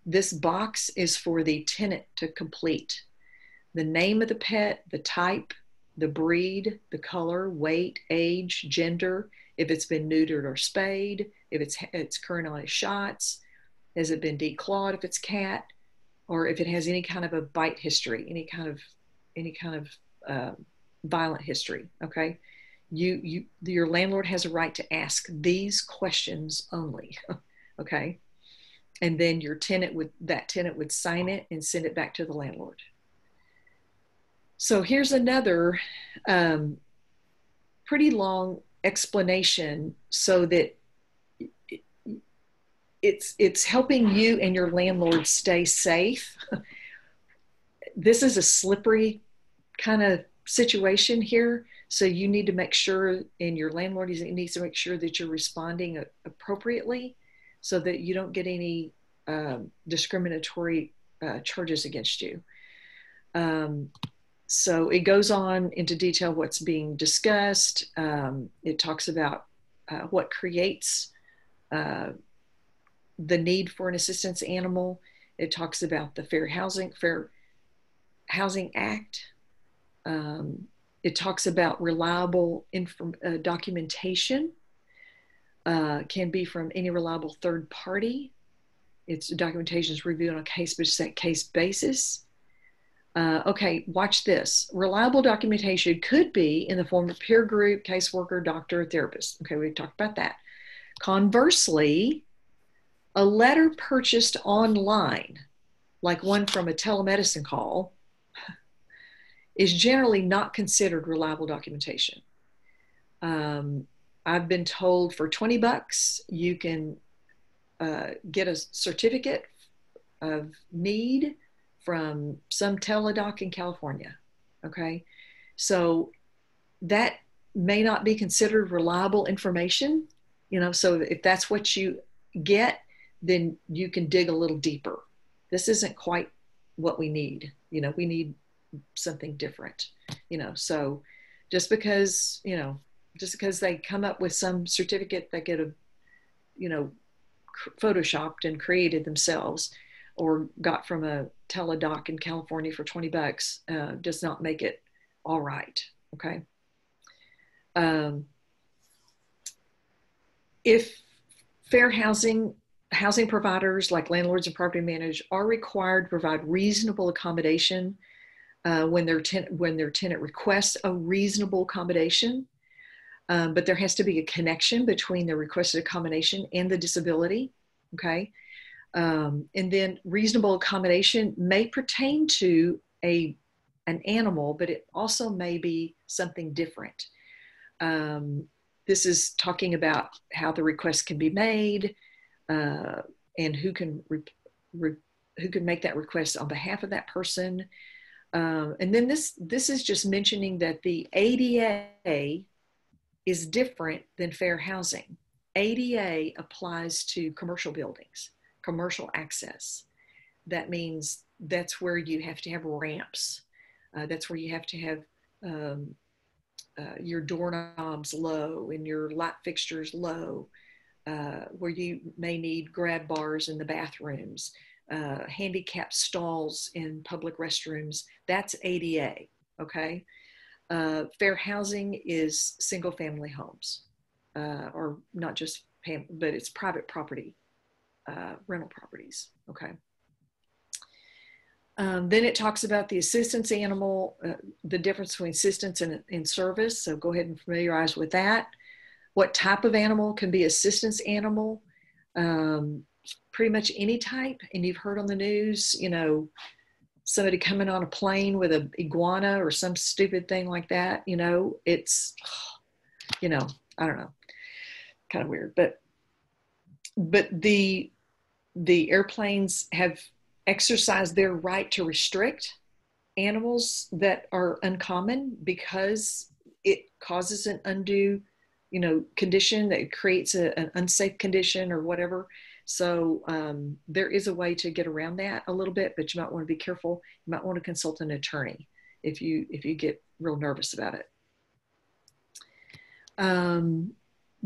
this box is for the tenant to complete. The name of the pet, the type, the breed, the color, weight, age, gender, if it's been neutered or spayed, if it's current on its shots, has it been declawed if it's cat, or if it has any kind of a bite history, any kind of violent history. Okay, your landlord has a right to ask these questions only. Okay, and then that tenant would sign it and send it back to the landlord. So here's another pretty long explanation so that it's helping you and your landlord stay safe. This is a slippery kind of situation here. So you need to make sure, and your landlord needs to make sure that you're responding appropriately so that you don't get any discriminatory charges against you. So it goes on into detail what's being discussed. It talks about what creates the need for an assistance animal. It talks about the Fair Housing Act. It talks about reliable documentation. Can be from any reliable third party. Its documentation is reviewed on a case basis. Okay, watch this. Reliable documentation could be in the form of peer group, caseworker, doctor, or therapist. Okay, we talked about that. Conversely, a letter purchased online, like one from a telemedicine call, is generally not considered reliable documentation. I've been told for $20, you can get a certificate of need from some teledoc in California. Okay, so that may not be considered reliable information, so if that's what you get, then you can dig a little deeper. This isn't quite what we need. We need something different, so just because they come up with some certificate that get photoshopped and created themselves or got from a teledoc in California for $20 does not make it all right. Okay. If fair housing providers like landlords and property managers are required to provide reasonable accommodation when their tenant requests a reasonable accommodation. But there has to be a connection between the requested accommodation and the disability. Okay. And then reasonable accommodation may pertain to an animal, but it also may be something different. This is talking about how the request can be made, and who can make that request on behalf of that person. And then this is just mentioning that the ADA is different than fair housing. ADA applies to commercial buildings, commercial access. That means that's where you have to have ramps. That's where you have to have your doorknobs low and your light fixtures low, where you may need grab bars in the bathrooms, handicap stalls in public restrooms. That's ADA, okay? Fair housing is single family homes, or not just, but it's private property, rental properties, okay? Then it talks about the assistance animal, the difference between assistance and service. So go ahead and familiarize with that. What type of animal can be assistance animal? Pretty much any type. And you've heard on the news, somebody coming on a plane with an iguana or some stupid thing like that. It's, I don't know, kind of weird. But the airplanes have exercise their right to restrict animals that are uncommon because it causes an undue, condition that creates an unsafe condition or whatever. So there is a way to get around that a little bit, but you might want to be careful. You might want to consult an attorney if you get real nervous about it.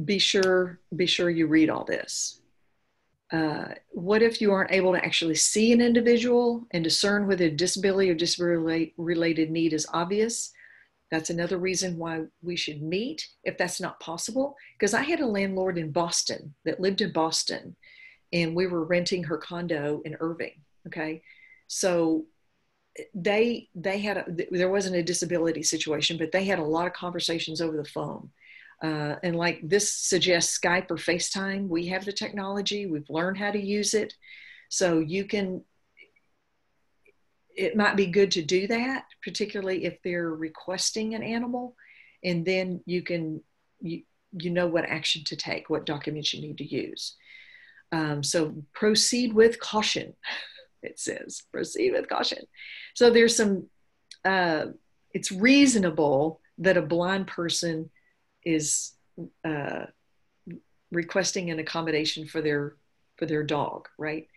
Be sure you read all this. What if you aren't able to actually see an individual and discern whether a disability or disability-related need is obvious? That's another reason why we should meet if that's not possible. Because I had a landlord in Boston that lived in Boston, and we were renting her condo in Irving. Okay, so there wasn't a disability situation, but they had a lot of conversations over the phone. And like this suggests Skype or FaceTime. We have the technology. We've learned how to use it. So it might be good to do that, particularly if they're requesting an animal. And then you know what action to take, what documents you need to use. So proceed with caution, it says. Proceed with caution. So there's some, it's reasonable that a blind person is requesting an accommodation for their dog, right?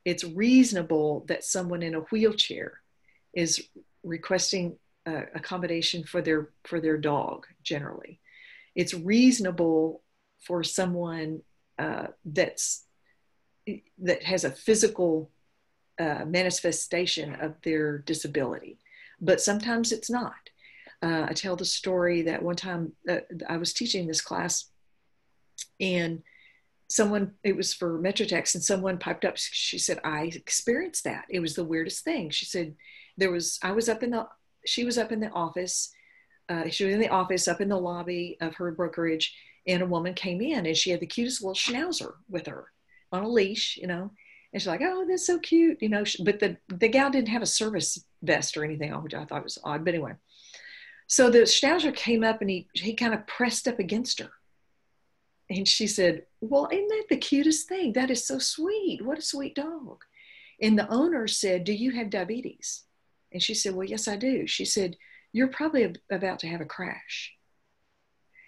It's reasonable that someone in a wheelchair is requesting accommodation for their dog. Generally, it's reasonable for someone that has a physical manifestation of their disability, but sometimes it's not. I tell the story that one time I was teaching this class, and it was for Metrotex, and someone piped up. She said, I experienced that. It was the weirdest thing. She said, she was up in the office. She was in the office up in the lobby of her brokerage, and a woman came in, and she had the cutest little schnauzer with her on a leash, and she's like, oh, that's so cute, but the gal didn't have a service vest or anything on, which I thought was odd, but anyway. So the schnauzer came up and he kind of pressed up against her. And she said, well, isn't that the cutest thing? That is so sweet. What a sweet dog. And the owner said, do you have diabetes? And she said, well, yes, I do. She said, you're probably about to have a crash.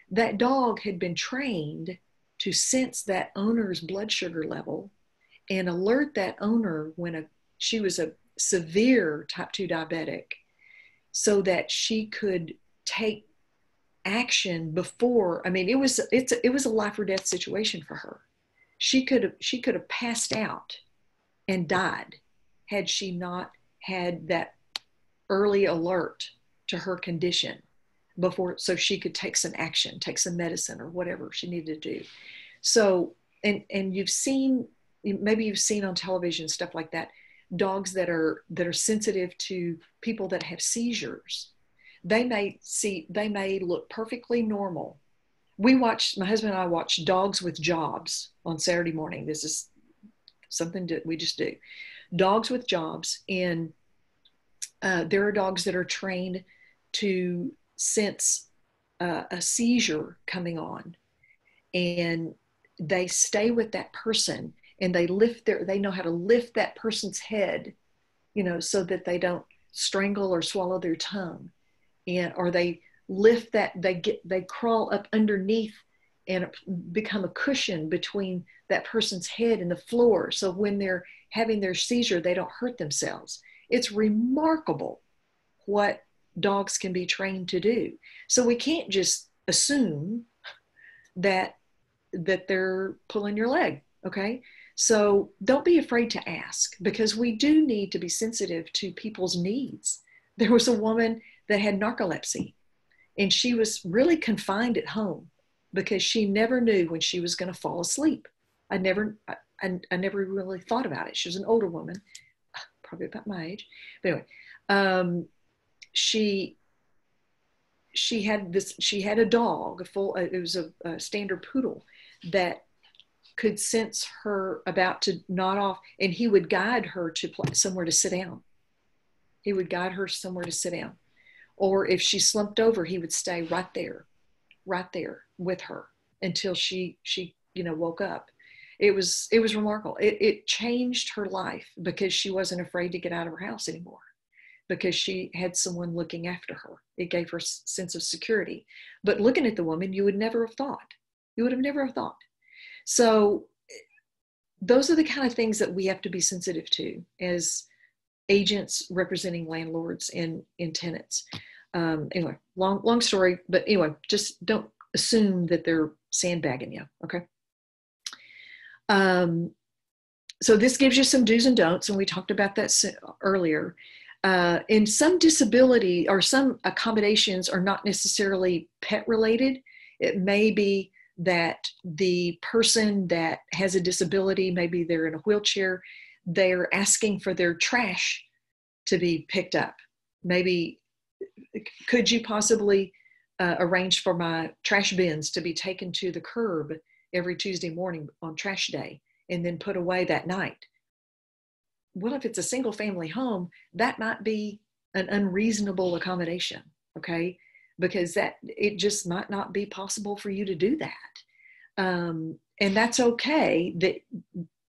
That dog had been trained to sense that owner's blood sugar level and alert that owner when she was a severe type 2 diabetic, so that she could take action before. I mean, it was a life or death situation for her. She could have passed out and died had she not had that early alert to her condition before, so she could take some action, take some medicine or whatever she needed to do. So, and maybe you've seen on television stuff like that, dogs that are sensitive to people that have seizures. They may look perfectly normal. My husband and I watched Dogs with Jobs on Saturday morning. This is something that we just do. Dogs with Jobs. And there are dogs that are trained to sense a seizure coming on, and they stay with that person, and they know how to lift that person's head, so that they don't strangle or swallow their tongue, or they lift that, they crawl up underneath and become a cushion between that person's head and the floor. So when they're having their seizure, they don't hurt themselves. It's remarkable what dogs can be trained to do. So we can't just assume that they're pulling your leg. Okay. So don't be afraid to ask, because we do need to be sensitive to people's needs. There was a woman that had narcolepsy, and she was really confined at home because she never knew when she was going to fall asleep. I never really thought about it. She was an older woman, probably about my age. But anyway, she had a dog, it was a standard poodle that could sense her about to nod off, and he would guide her to somewhere to sit down. He would guide her somewhere to sit down. Or if she slumped over, he would stay right there with her until she woke up. It was remarkable. It changed her life because she wasn't afraid to get out of her house anymore, because she had someone looking after her. It gave her a sense of security. But looking at the woman, you would never have thought. So those are the kind of things that we have to be sensitive to as agents representing landlords and tenants. Anyway, long story, but anyway, just don't assume that they're sandbagging you. Okay. So this gives you some do's and don'ts, and we talked about that earlier. In some disability or some accommodations are not necessarily pet related. It may be that the person that has a disability, maybe they're in a wheelchair, they're asking for their trash to be picked up. Maybe, could you possibly arrange for my trash bins to be taken to the curb every Tuesday morning on trash day and then put away that night? Well, if it's a single family home, that might be an unreasonable accommodation, okay? Because it just might not be possible for you to do that. And that's okay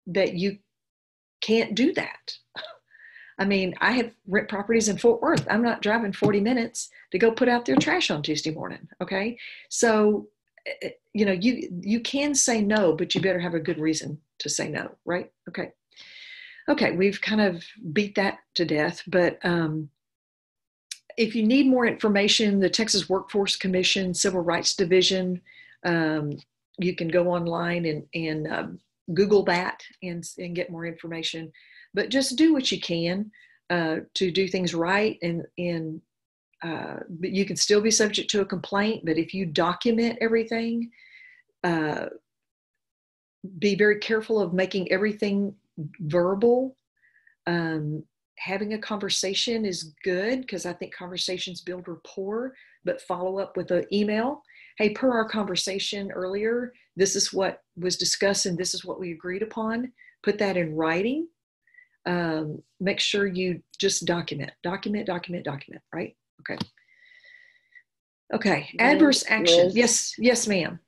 that you can't do that. I mean, I have rent properties in Fort Worth. I'm not driving 40 minutes to go put out their trash on Tuesday morning, okay? So, you can say no, but you better have a good reason to say no, right? Okay, we've kind of beat that to death, but if you need more information, the Texas Workforce Commission Civil Rights Division, you can go online and Google that and get more information. But just do what you can to do things right, but you can still be subject to a complaint. But if you document everything, be very careful of making everything verbal. Having a conversation is good, because I think conversations build rapport, but follow up with an email. Hey, per our conversation earlier, this is what was discussed and this is what we agreed upon. Put that in writing. Make sure you just document, right? Okay. Adverse action. Liz, Yes, ma'am.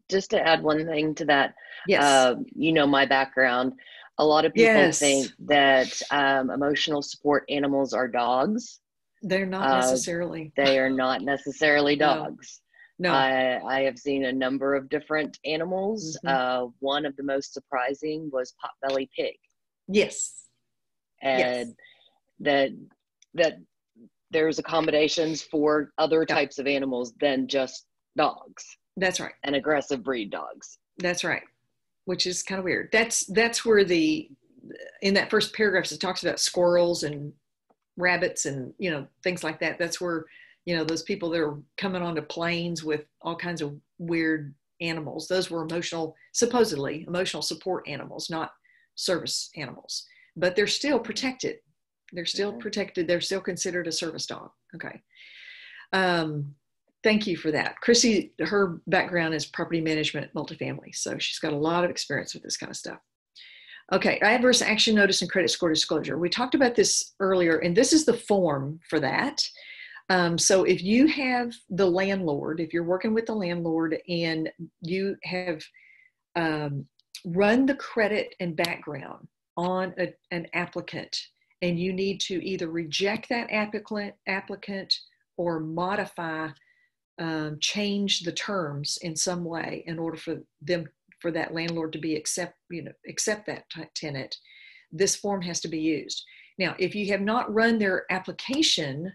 just to add one thing to that, Yes. my background, a lot of people Yes. think that emotional support animals are dogs. They're not necessarily. They are not necessarily dogs. No. I have seen a number of different animals. Mm-hmm. One of the most surprising was potbelly pig. Yes. And that there's accommodations for other types of animals than just dogs. That's right. And aggressive breed dogs. That's right. Which is kind of weird. That's where in that first paragraph, it talks about squirrels and rabbits and, things like that. That's where, those people that are coming onto planes with all kinds of weird animals, those were supposedly emotional support animals, not service animals. but they're still protected. They're still protected. They're still considered a service dog. Okay. Thank you for that. Chrissy, her background is property management, multifamily. So she's got a lot of experience with this kind of stuff. Okay, adverse action notice and credit score disclosure. We talked about this earlier, and this is the form for that. So if you have the landlord, if you're working with the landlord and you have run the credit and background on an applicant, and you need to either reject that applicant or modify, change the terms in some way in order for that landlord to accept that tenant, this form has to be used. Now, if you have not run their application,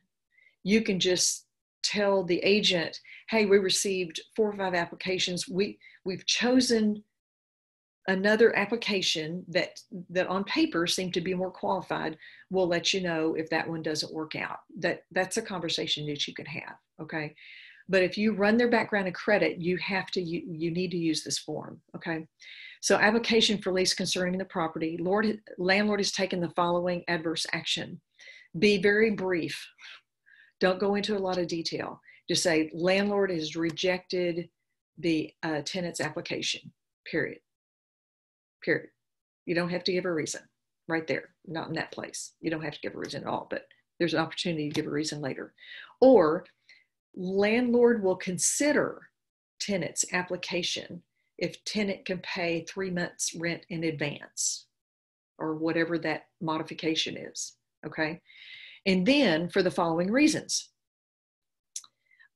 you can just tell the agent, hey, we received 4 or 5 applications. We've chosen another application that on paper seemed to be more qualified. We'll let you know if that one doesn't work out. That's a conversation that you can have, okay? But if you run their background and credit, you need to use this form, okay? So application for lease concerning the property. Landlord has taken the following adverse action. Be very brief. Don't go into a lot of detail. Just say landlord has rejected the tenant's application, period. Period. You don't have to give a reason right there, not in that place. You don't have to give a reason at all, but there's an opportunity to give a reason later. Or landlord will consider tenant's application if tenant can pay 3 months rent in advance or whatever that modification is, okay? And then for the following reasons.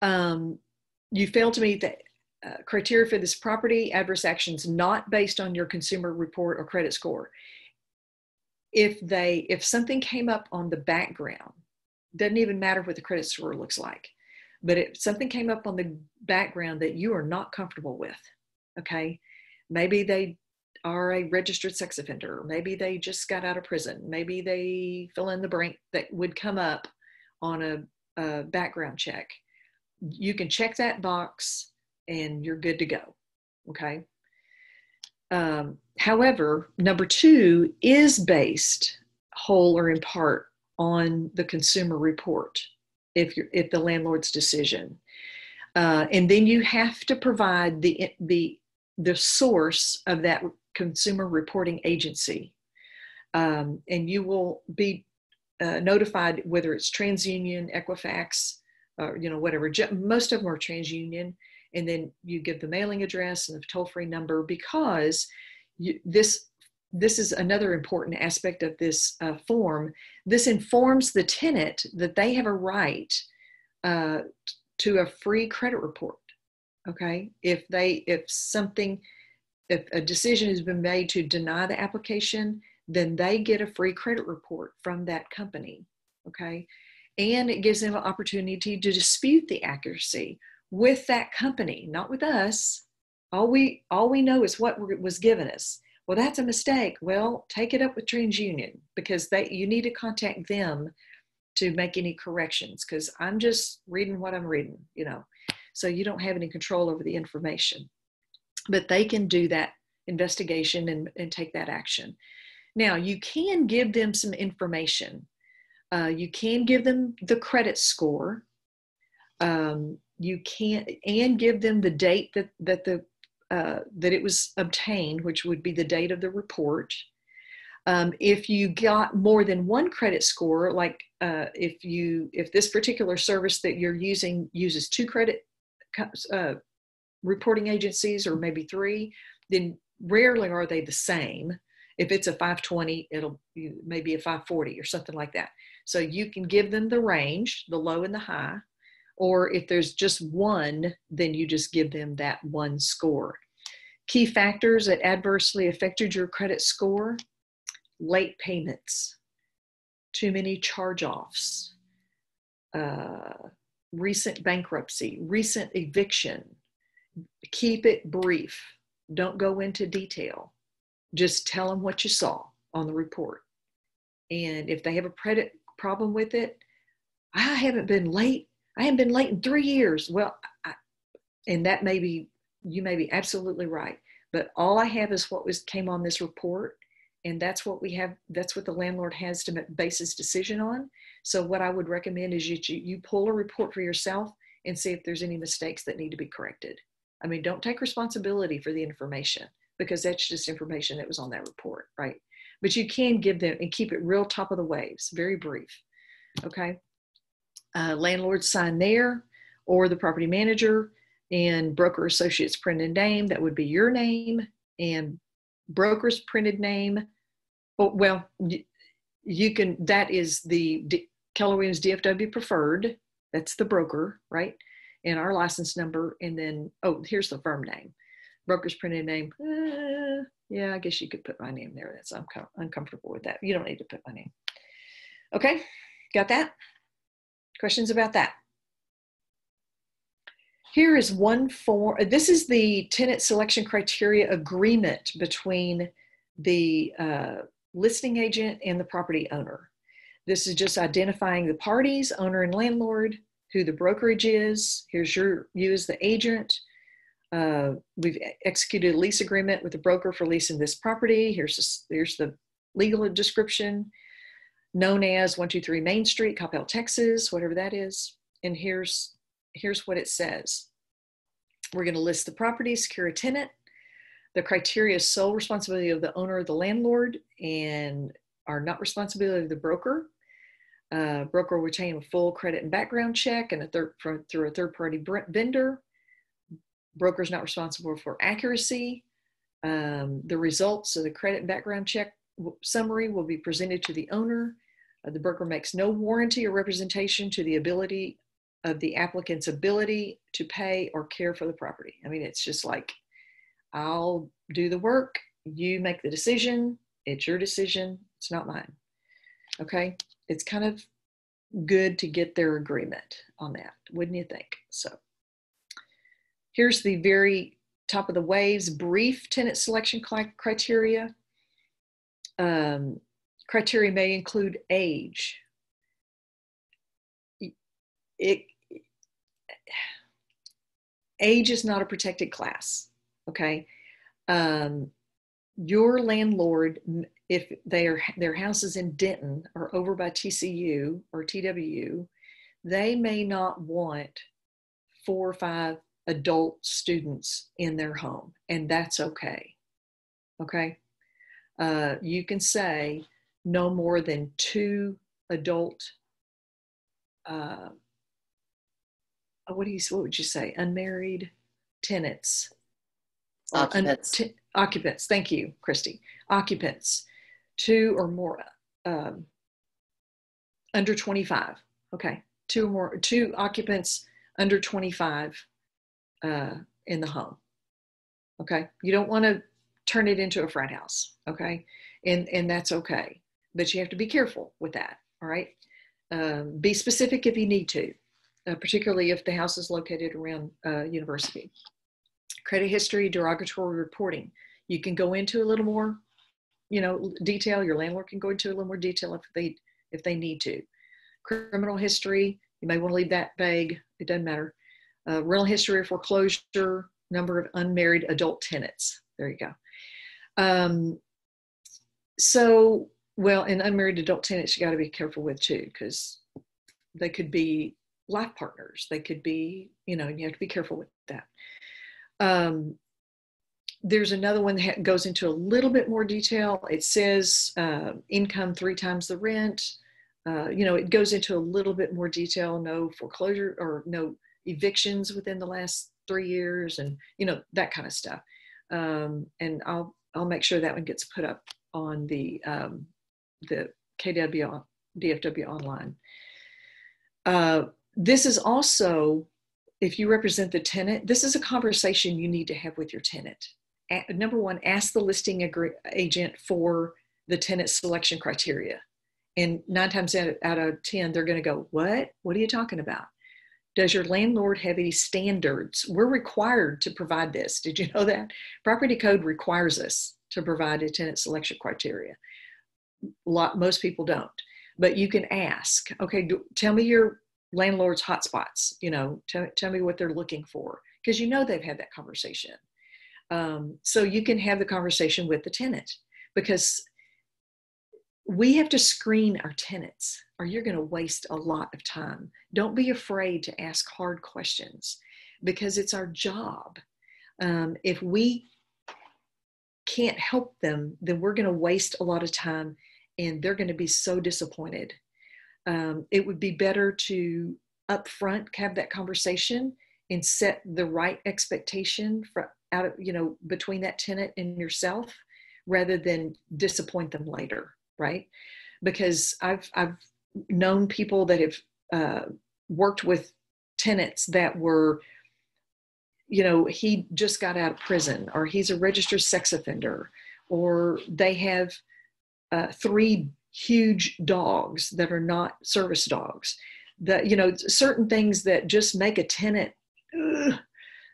You fail to meet the criteria for this property, adverse actions not based on your consumer report or credit score. If something came up on the background, doesn't even matter what the credit score looks like, but if something came up on the background that you are not comfortable with, okay, maybe they are a registered sex offender, maybe they just got out of prison, maybe they fill in the blank that would come up on a background check, you can check that box and you're good to go, okay? However, number 2 is based whole or in part on the consumer report if the landlord's decision. And then you have to provide the source of that consumer reporting agency. And you will be notified whether it's TransUnion, Equifax, or whatever. Most of them are TransUnion. And then you give the mailing address and the toll-free number, because this is another important aspect of this form. This informs the tenant that they have a right to a free credit report. Okay, if a decision has been made to deny the application, then they get a free credit report from that company. Okay, and it gives them an opportunity to dispute the accuracy with that company, not with us. All we know is what was given us. Well, that's a mistake. Well, take it up with TransUnion, because you need to contact them to make any corrections, because I'm just reading what I'm reading, so you don't have any control over the information, but they can do that investigation and take that action. Now, you can give them some information. You can give them the credit score. You can, and give them the date that it was obtained, which would be the date of the report. If you got more than one credit score, like if this particular service that you're using uses 2 credit reporting agencies, or maybe 3, then rarely are they the same. If it's a 520, it'll maybe a 540 or something like that. So you can give them the range, the low and the high. Or if there's just one, then you just give them that one score. Key factors that adversely affected your credit score: late payments, too many charge-offs, recent bankruptcy, recent eviction. Keep it brief. Don't go into detail. Just tell them what you saw on the report. And if they have a credit problem with it, I haven't been late in 3 years. Well, and that you may be absolutely right. But all I have is what came on this report. And that's what we have. That's what the landlord has to base his decision on. So what I would recommend is you pull a report for yourself and see if there's any mistakes that need to be corrected. I mean, don't take responsibility for the information, because that's just information that was on that report, right? But you can give them and keep it real top of the waves, very brief, okay? Landlord sign there, or the property manager, and broker associate's printed name, that would be your name, and broker's printed name. Oh, well, you can, that is the Keller Williams DFW preferred, that's the broker, right? And our license number, and then, oh, here's the firm name. Broker's printed name. Yeah, I guess you could put my name there. That's, I'm kind of uncomfortable with that. You don't need to put my name. Okay, got that? Questions about that? Here is one form. This is the tenant selection criteria agreement between the listing agent and the property owner. This is just identifying the parties, owner and landlord, who the brokerage is. Here's you as the agent. We've executed a lease agreement with the broker for leasing this property. Here's the legal description, known as 123 Main Street, Coppell, Texas, whatever that is. And here's what it says. We're going to list the property, secure a tenant. The criteria is sole responsibility of the owner or the landlord and are not responsibility of the broker. Broker will retain a full credit and background check and through a third-party vendor. Broker is not responsible for accuracy. The results of the credit and background check summary will be presented to the owner. The broker makes no warranty or representation to the ability of the applicant's ability to pay or care for the property. I mean, it's just like, I'll do the work, you make the decision, it's your decision, it's not mine. Okay, it's kind of good to get their agreement on that, wouldn't you think? So here's the very top of the waves, brief tenant selection criteria. Criteria may include age. Age is not a protected class, okay? Your landlord, if their house is in Denton or over by TCU or TWU, they may not want 4 or 5 adult students in their home, and that's okay, okay? You can say no more than 2 adult, what would you say? Unmarried tenants. Occupants. Occupants. Thank you, Christy. Occupants, 2 or more, under 25. Okay, 2 or more, 2 occupants under 25 in the home. Okay, you don't want to turn it into a frat house. Okay, and that's okay, but you have to be careful with that. All right, be specific if you need to. Particularly if the house is located around university. Credit history, derogatory reporting. You can go into a little more, detail. Your landlord can go into a little more detail if they need to. Criminal history, you may want to leave that vague. It doesn't matter. Rental history or foreclosure, number of unmarried adult tenants. There you go. And unmarried adult tenants, you got to be careful with too, because they could be life partners. They could be, and you have to be careful with that. There's another one that goes into a little bit more detail. It says income 3 times the rent. It goes into a little bit more detail, no foreclosure or no evictions within the last 3 years, and that kind of stuff. And I'll make sure that one gets put up on the KW DFW online. This is also, if you represent the tenant, this is a conversation you need to have with your tenant. Number one, ask the listing agent for the tenant selection criteria. And 9 times out of 10, they're going to go, what? What are you talking about? Does your landlord have any standards? We're required to provide this. Did you know that? Property code requires us to provide a tenant selection criteria. Most people don't. But you can ask, okay, tell me your landlord's hotspots, tell me what they're looking for, because they've had that conversation. So you can have the conversation with the tenant, because we have to screen our tenants or you're going to waste a lot of time. Don't be afraid to ask hard questions because it's our job. If we can't help them, then we're going to waste a lot of time and they're going to be so disappointed. It would be better to upfront have that conversation and set the right expectation between that tenant and yourself rather than disappoint them later, right? Because I've known people that have worked with tenants that were, he just got out of prison, or he's a registered sex offender, or they have 3 huge dogs that are not service dogs. Certain things that just make a tenant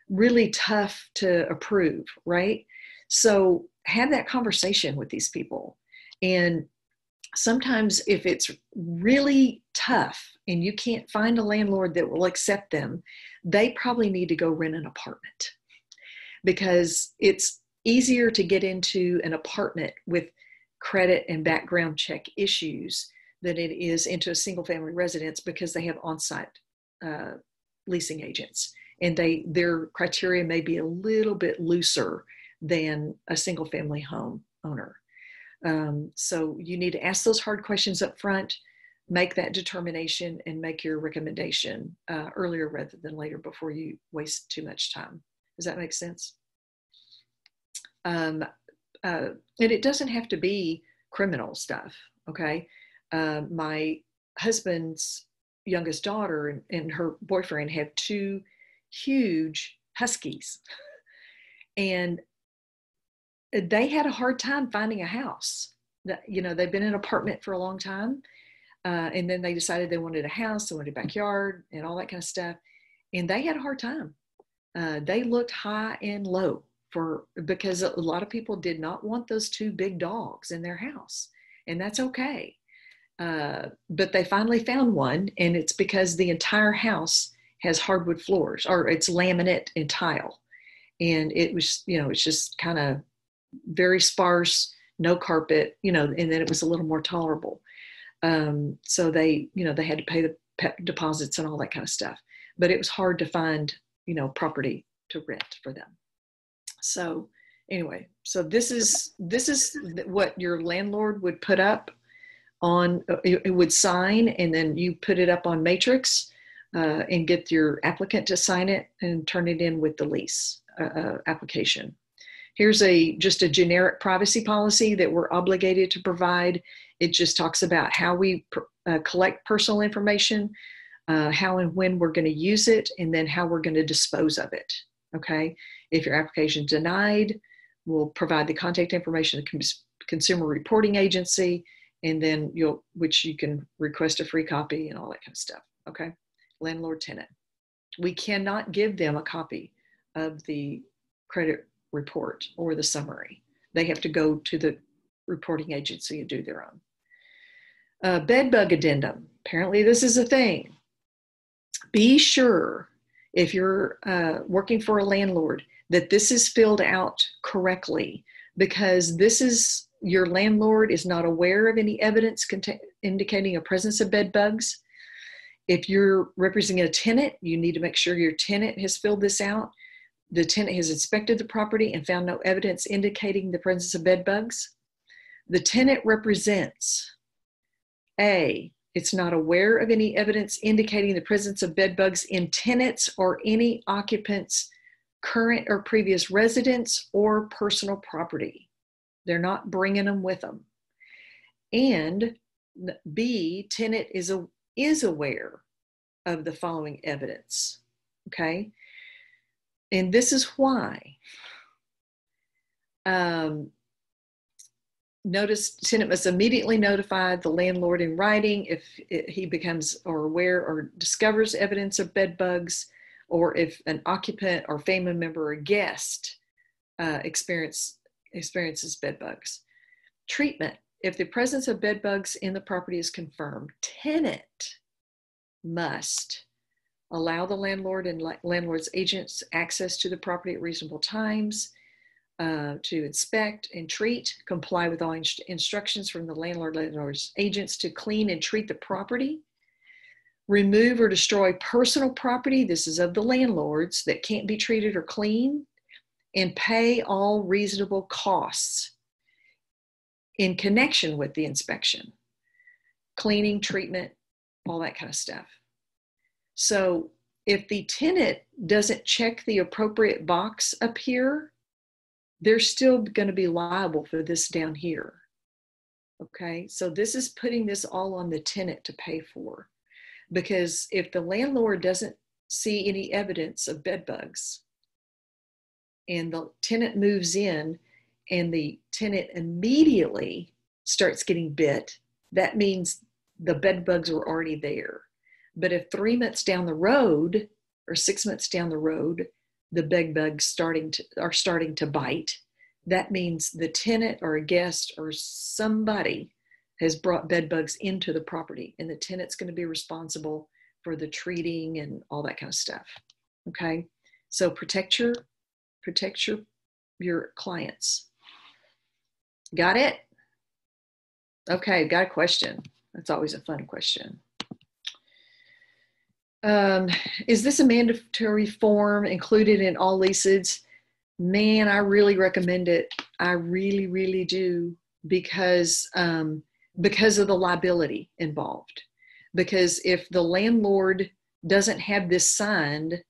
really tough to approve, right? So have that conversation with these people. And sometimes if it's really tough and you can't find a landlord that will accept them, they probably need to go rent an apartment, because it's easier to get into an apartment with credit and background check issues than it is into a single family residence, because they have on-site leasing agents and their criteria may be a little bit looser than a single family home owner. So you need to ask those hard questions up front, make that determination, and make your recommendation earlier rather than later before you waste too much time. Does that make sense? And it doesn't have to be criminal stuff, okay? My husband's youngest daughter and her boyfriend have 2 huge huskies. And they had a hard time finding a house. They've been in an apartment for a long time. And then they decided they wanted a house, they wanted a backyard and all that kind of stuff. And they had a hard time. They looked high and low because a lot of people did not want those 2 big dogs in their house. And that's okay. But they finally found one, and it's because the entire house has hardwood floors, or it's laminate and tile. And it was, it's just kind of very sparse, no carpet, and then it was a little more tolerable. So they had to pay the deposits and all that kind of stuff, but it was hard to find, property to rent for them. So anyway, so this is what your landlord would put up on, it would sign, and then you put it up on Matrix and get your applicant to sign it and turn it in with the lease application. Here's just a generic privacy policy that we're obligated to provide. It just talks about how we collect personal information, how and when we're going to use it, and then how we're going to dispose of it. Okay. If your application is denied, we'll provide the contact information of the Consumer Reporting Agency, and then which you can request a free copy and all that kind of stuff. Okay. Landlord tenant. We cannot give them a copy of the credit report or the summary. They have to go to the reporting agency and do their own. Bed bug addendum. Apparently this is a thing. Be sure, if you're working for a landlord, that this is filled out correctly, because your landlord is not aware of any evidence indicating a presence of bed bugs. If you're representing a tenant, you need to make sure your tenant has filled this out. The tenant has inspected the property and found no evidence indicating the presence of bed bugs. The tenant represents: A, it's not aware of any evidence indicating the presence of bed bugs in tenants or any occupants' current or previous residence or personal property. They're not bringing them with them. And B, tenant is aware of the following evidence. Okay. And this is why. Notice tenant must immediately notify the landlord in writing if he becomes aware or discovers evidence of bed bugs, or if an occupant or family member or guest experiences bed bugs. Treatment. If the presence of bed bugs in the property is confirmed, tenant must allow the landlord and landlord's agents access to the property at reasonable times, to inspect and treat, comply with all instructions from the landlord's agents to clean and treat the property, remove or destroy personal property, this is of the landlords, that can't be treated or cleaned, and pay all reasonable costs in connection with the inspection, cleaning, treatment, all that kind of stuff. So if the tenant doesn't check the appropriate box up here, they're still going to be liable for this down here. Okay, so this is putting this all on the tenant to pay for, because if the landlord doesn't see any evidence of bed bugs and the tenant moves in and the tenant immediately starts getting bit, that means the bed bugs were already there. But if 3 months down the road or 6 months down the road, the bed bugs are starting to bite, that means the tenant or a guest or somebody has brought bed bugs into the property, and the tenant's going to be responsible for the treating and all that kind of stuff. Okay, so protect your clients. Got it? Okay, got a question. That's always a fun question. Is this a mandatory form included in all leases? Man, I really recommend it. I really, really do, because of the liability involved. Because if the landlord doesn't have this signed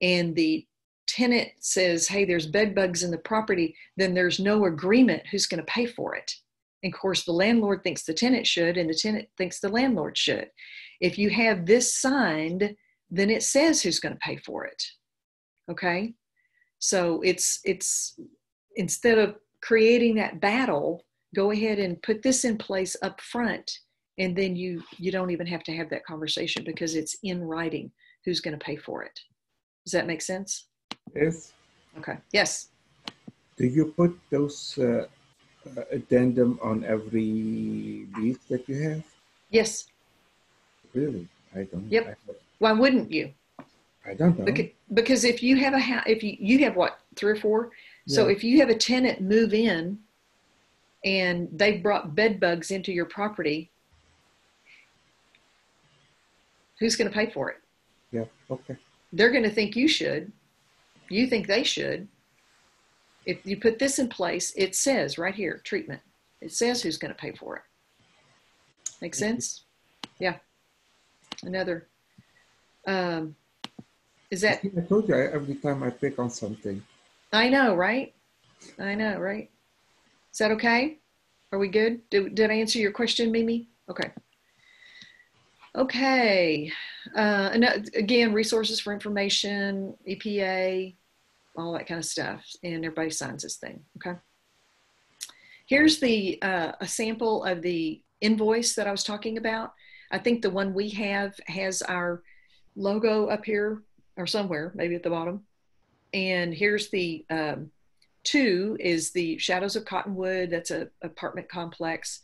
and the tenant says, hey, there's bed bugs in the property, then there's no agreement who's going to pay for it. And of course, the landlord thinks the tenant should, and the tenant thinks the landlord should. If you have this signed, then it says who's going to pay for it. Okay? So it's instead of creating that battle, go ahead and put this in place up front, and then you don't even have to have that conversation because it's in writing who's going to pay for it. Does that make sense? Yes. Okay. Yes. Do you put those addendum on every lease that you have? Yes. Really? I don't. Yep. Why wouldn't you? I don't know. Because if you have if you have what, 3 or 4? Yeah. So if you have a tenant move in and they've brought bed bugs into your property, who's going to pay for it? Yeah. Okay. They're going to think you should. You think they should. If you put this in place, it says right here, treatment. It says who's going to pay for it. Make sense? Yeah. Another. Is that? I told you every time I pick on something. I know, right? I know, right? Is that okay? Are we good? Did I answer your question, Mimi? Okay. Okay. And again, resources for information, EPA, all that kind of stuff, and everybody signs this thing. Okay. Here's the a sample of the invoice that I was talking about. I think the one we have has our logo up here or somewhere, maybe at the bottom. And here's the 2 is the Shadows of Cottonwood. That's an apartment complex.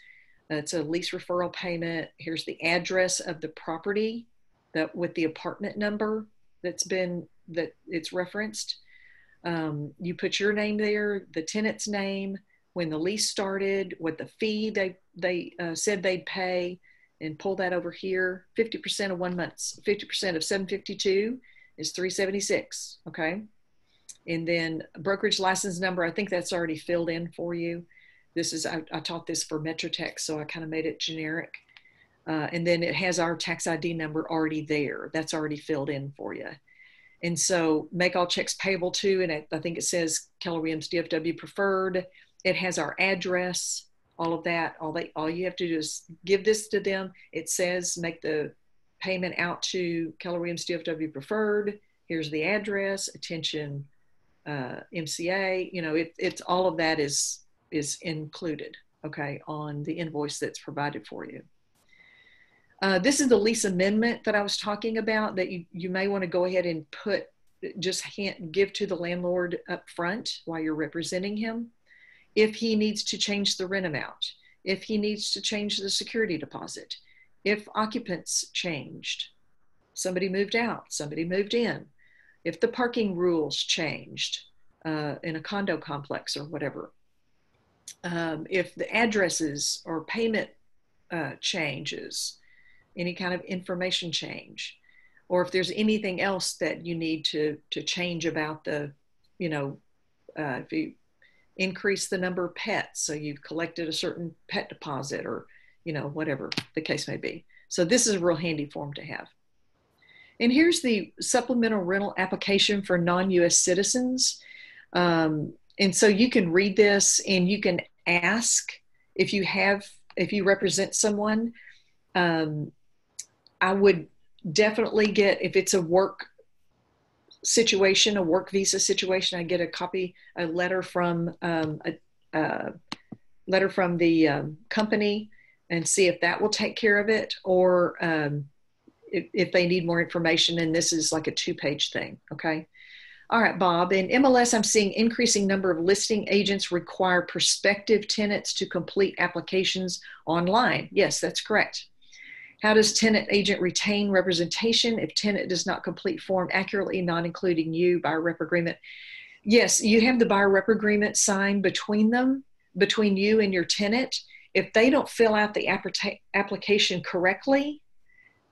That's a lease referral payment. Here's the address of the property that with the apartment number that it's referenced. You put your name there, the tenant's name, when the lease started, what the fee they said they'd pay, and pull that over here. 50% of 1 month, 50% of 752 is 376. Okay. And then brokerage license number, I think that's already filled in for you. This is, I taught this for Metrotex, so I kind of made it generic. And then it has our tax ID number already there. That's already filled in for you. And so make all checks payable to, and I think it says Keller Williams DFW preferred. It has our address, all of that. All you have to do is give this to them. It says make the payment out to Keller Williams DFW preferred. Here's the address, attention MCA. You know, it's all of that is included, okay, on the invoice that's provided for you. This is the lease amendment that I was talking about that you may want to go ahead and give to the landlord up front while you're representing him. If he needs to change the rent amount, if he needs to change the security deposit, if occupants changed, somebody moved out, somebody moved in, if the parking rules changed, in a condo complex or whatever. If the addresses or payment changes, any kind of information change, or if there's anything else that you need to change about the, if you increase the number of pets, so you've collected a certain pet deposit or, whatever the case may be. So this is a real handy form to have. And here's the supplemental rental application for non-US citizens. And so you can read this and you can ask if you represent someone. I would definitely get, if it's a work situation, a work visa situation, I get a letter from the company and see if that will take care of it, or if they need more information. And this is like a 2-page thing. Okay. All right, Bob. In MLS, I'm seeing increasing number of listing agents require prospective tenants to complete applications online. Yes, that's correct. How does tenant agent retain representation if tenant does not complete form accurately, not including you, buyer rep agreement? Yes, you have the buyer rep agreement signed between you and your tenant. If they don't fill out the application correctly,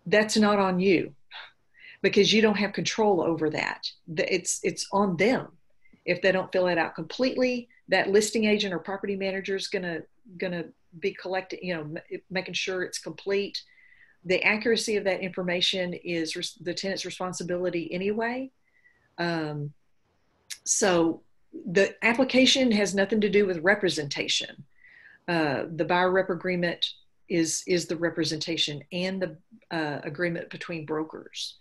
that's not on you, because you don't have control over that. It's on them. If they don't fill it out completely, that listing agent or property manager is gonna be collecting, making sure it's complete. The accuracy of that information is the tenant's responsibility anyway. So the application has nothing to do with representation. The buyer rep agreement is the representation and the agreement between brokers.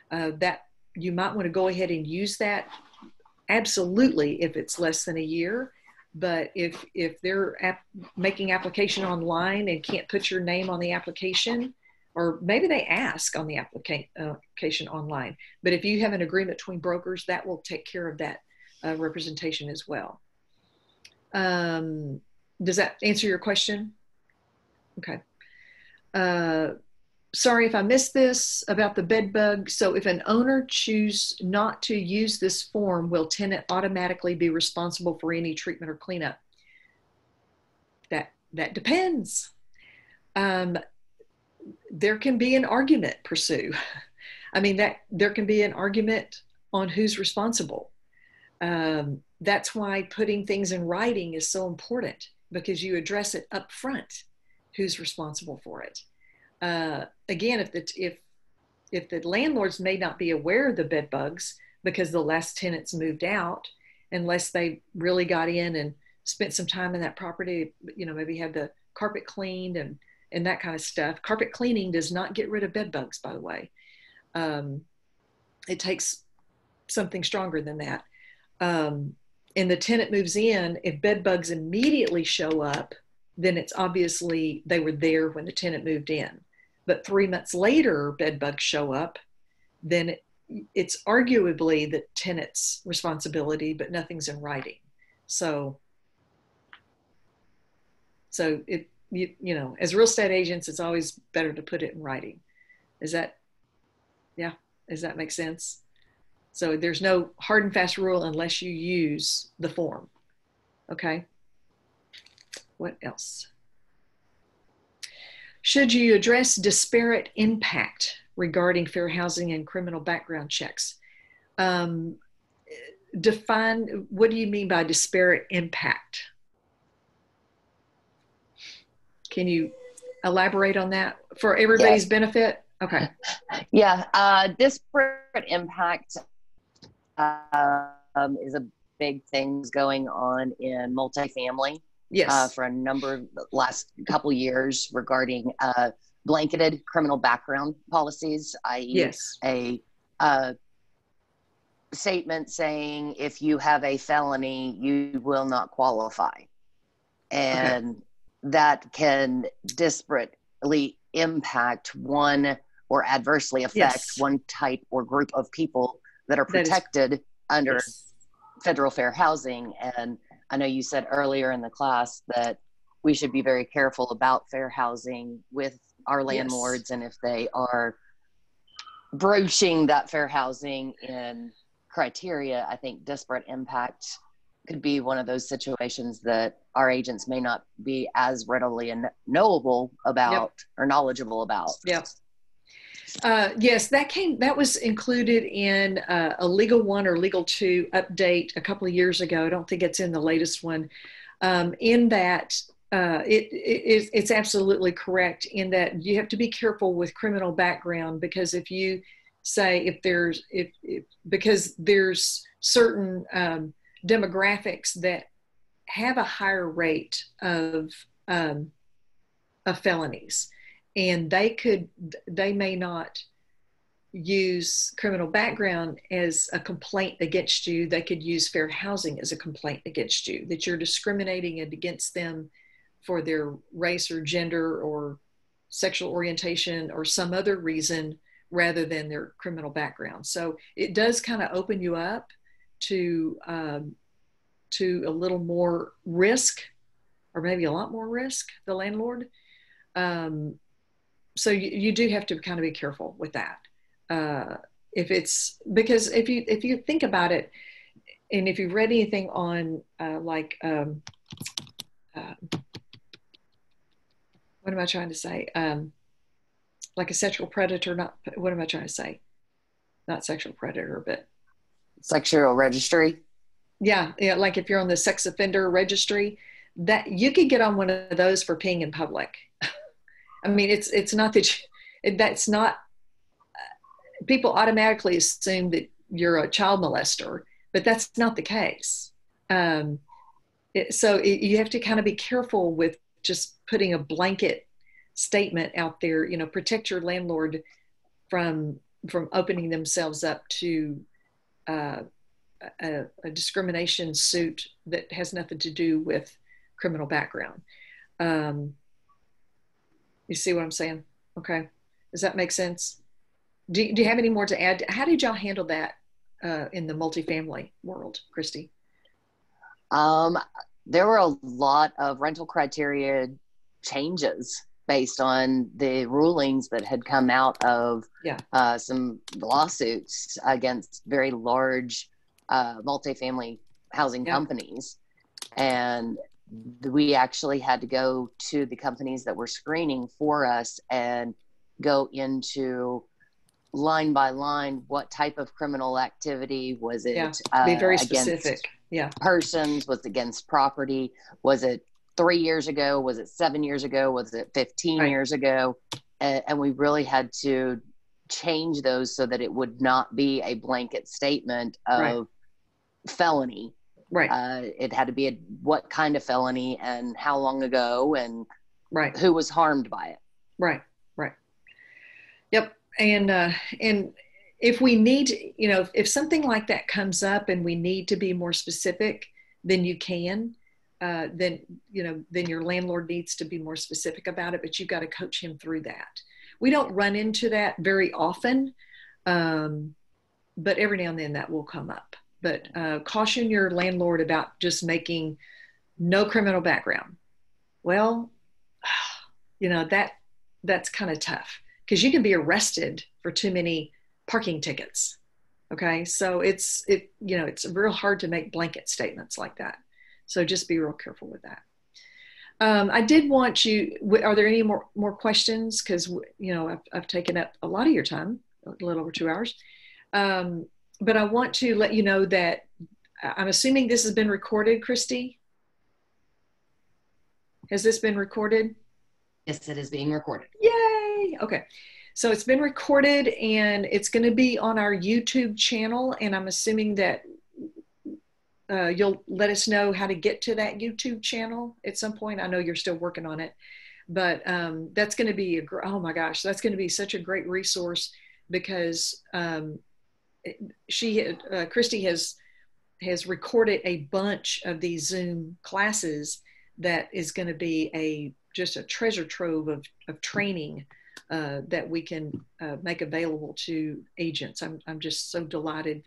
That you might want to go ahead and use that, absolutely, if it's less than a year. But if they're making application online and can't put your name on the application, or maybe they ask on the application online, but if you have an agreement between brokers, that will take care of that representation as well. Does that answer your question? Okay. Sorry if I missed this about the bed bug. So if an owner chooses not to use this form, will tenant automatically be responsible for any treatment or cleanup? That depends. There can be an argument pursue. I mean, there can be an argument on who's responsible. That's why putting things in writing is so important, because you address it up front, who's responsible for it. Again, if the landlords may not be aware of the bed bugs because the last tenants moved out, unless they really got in and spent some time in that property, maybe had the carpet cleaned and that kind of stuff. Carpet cleaning does not get rid of bed bugs, by the way. It takes something stronger than that. And the tenant moves in, if bed bugs immediately show up, then it's obviously they were there when the tenant moved in. But 3 months later, bed bugs show up, then it's arguably the tenant's responsibility, but nothing's in writing. So it, as real estate agents, it's always better to put it in writing. Does that make sense? So there's no hard and fast rule unless you use the form. Okay. What else? Should you address disparate impact regarding fair housing and criminal background checks? Define, what do you mean by disparate impact? Can you elaborate on that for everybody's benefit? Okay. Yeah, disparate impact is a big thing going on in multifamily. Yes. For a number of the last couple years regarding blanketed criminal background policies, i.e. Yes. a statement saying if you have a felony, you will not qualify. And that can disparately impact one or adversely affect one type or group of people that are protected under federal fair housing. And I know you said earlier in the class that we should be very careful about fair housing with our landlords, and if they are broaching that fair housing in criteria, I think disparate impact could be one of those situations that our agents may not be as readily knowable about or knowledgeable about. Yep. Yes, that was included in a Legal 1 or Legal 2 update a couple of years ago. I don't think it's in the latest one. In that, it's absolutely correct in that you have to be careful with criminal background, because if you say because there's certain demographics that have a higher rate of felonies, and they may not use criminal background as a complaint against you. They could use fair housing as a complaint against you, that you're discriminating against them for their race or gender or sexual orientation or some other reason rather than their criminal background. So it does kind of open you up to a little more risk, or maybe a lot more risk, the landlord. So you do have to kind of be careful with that. Because if you think about it, and if you've read anything on what am I trying to say? Like a sexual predator, what am I trying to say? Not sexual predator, but sexual registry. Yeah. Like if you're on the sex offender registry, that you could get on one of those for peeing in public. I mean, it's not that's not, people automatically assume that you're a child molester, but that's not the case. So you have to kind of be careful with just putting a blanket statement out there, protect your landlord from opening themselves up to a discrimination suit that has nothing to do with criminal background. You see what I'm saying? Okay. Does that make sense? Do you have any more to add? How did y'all handle that in the multifamily world, Christy? There were a lot of rental criteria changes based on the rulings that had come out of some lawsuits against very large multifamily housing companies. And we actually had to go to the companies that were screening for us and go into line by line, what type of criminal activity was it? Be very specific. Persons, was it against property? Was it 3 years ago? Was it 7 years ago? Was it 15 years ago? And we really had to change those so that it would not be a blanket statement of felony. It had to be what kind of felony and how long ago and who was harmed by it. Right. Yep. And if we need, if something like that comes up and we need to be more specific, then you can, then your landlord needs to be more specific about it, but you've got to coach him through that. We don't run into that very often, but every now and then that will come up. But caution your landlord about just making no criminal background. Well, that's kind of tough, because you can be arrested for too many parking tickets. Okay. So it's real hard to make blanket statements like that. So just be real careful with that. I did want are there any more questions? Cause I've taken up a lot of your time, a little over 2 hours. But I want to let you know that I'm assuming this has been recorded, Christy. Has this been recorded? Yes, it is being recorded. Yay. Okay. So it's been recorded and it's going to be on our YouTube channel. And I'm assuming that you'll let us know how to get to that YouTube channel at some point. I know you're still working on it, but that's going to be oh my gosh, that's going to be such a great resource, because Christy has recorded a bunch of these Zoom classes that is going to be just a treasure trove of training that we can make available to agents. I'm just so delighted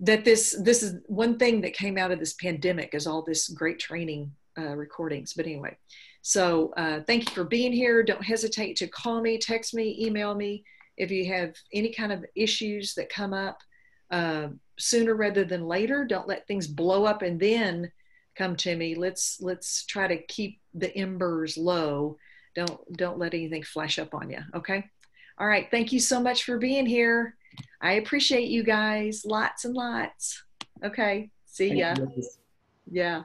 that this is one thing that came out of this pandemic, is all this great training recordings. But anyway, so thank you for being here. Don't hesitate to call me, text me, email me if you have any kind of issues that come up. sooner rather than later. Don't let things blow up and then come to me. Let's try to keep the embers low. Don't let anything flash up on you. Okay. All right. Thank you so much for being here. I appreciate you guys. Lots and lots. Okay. See ya. Thank you. Yeah.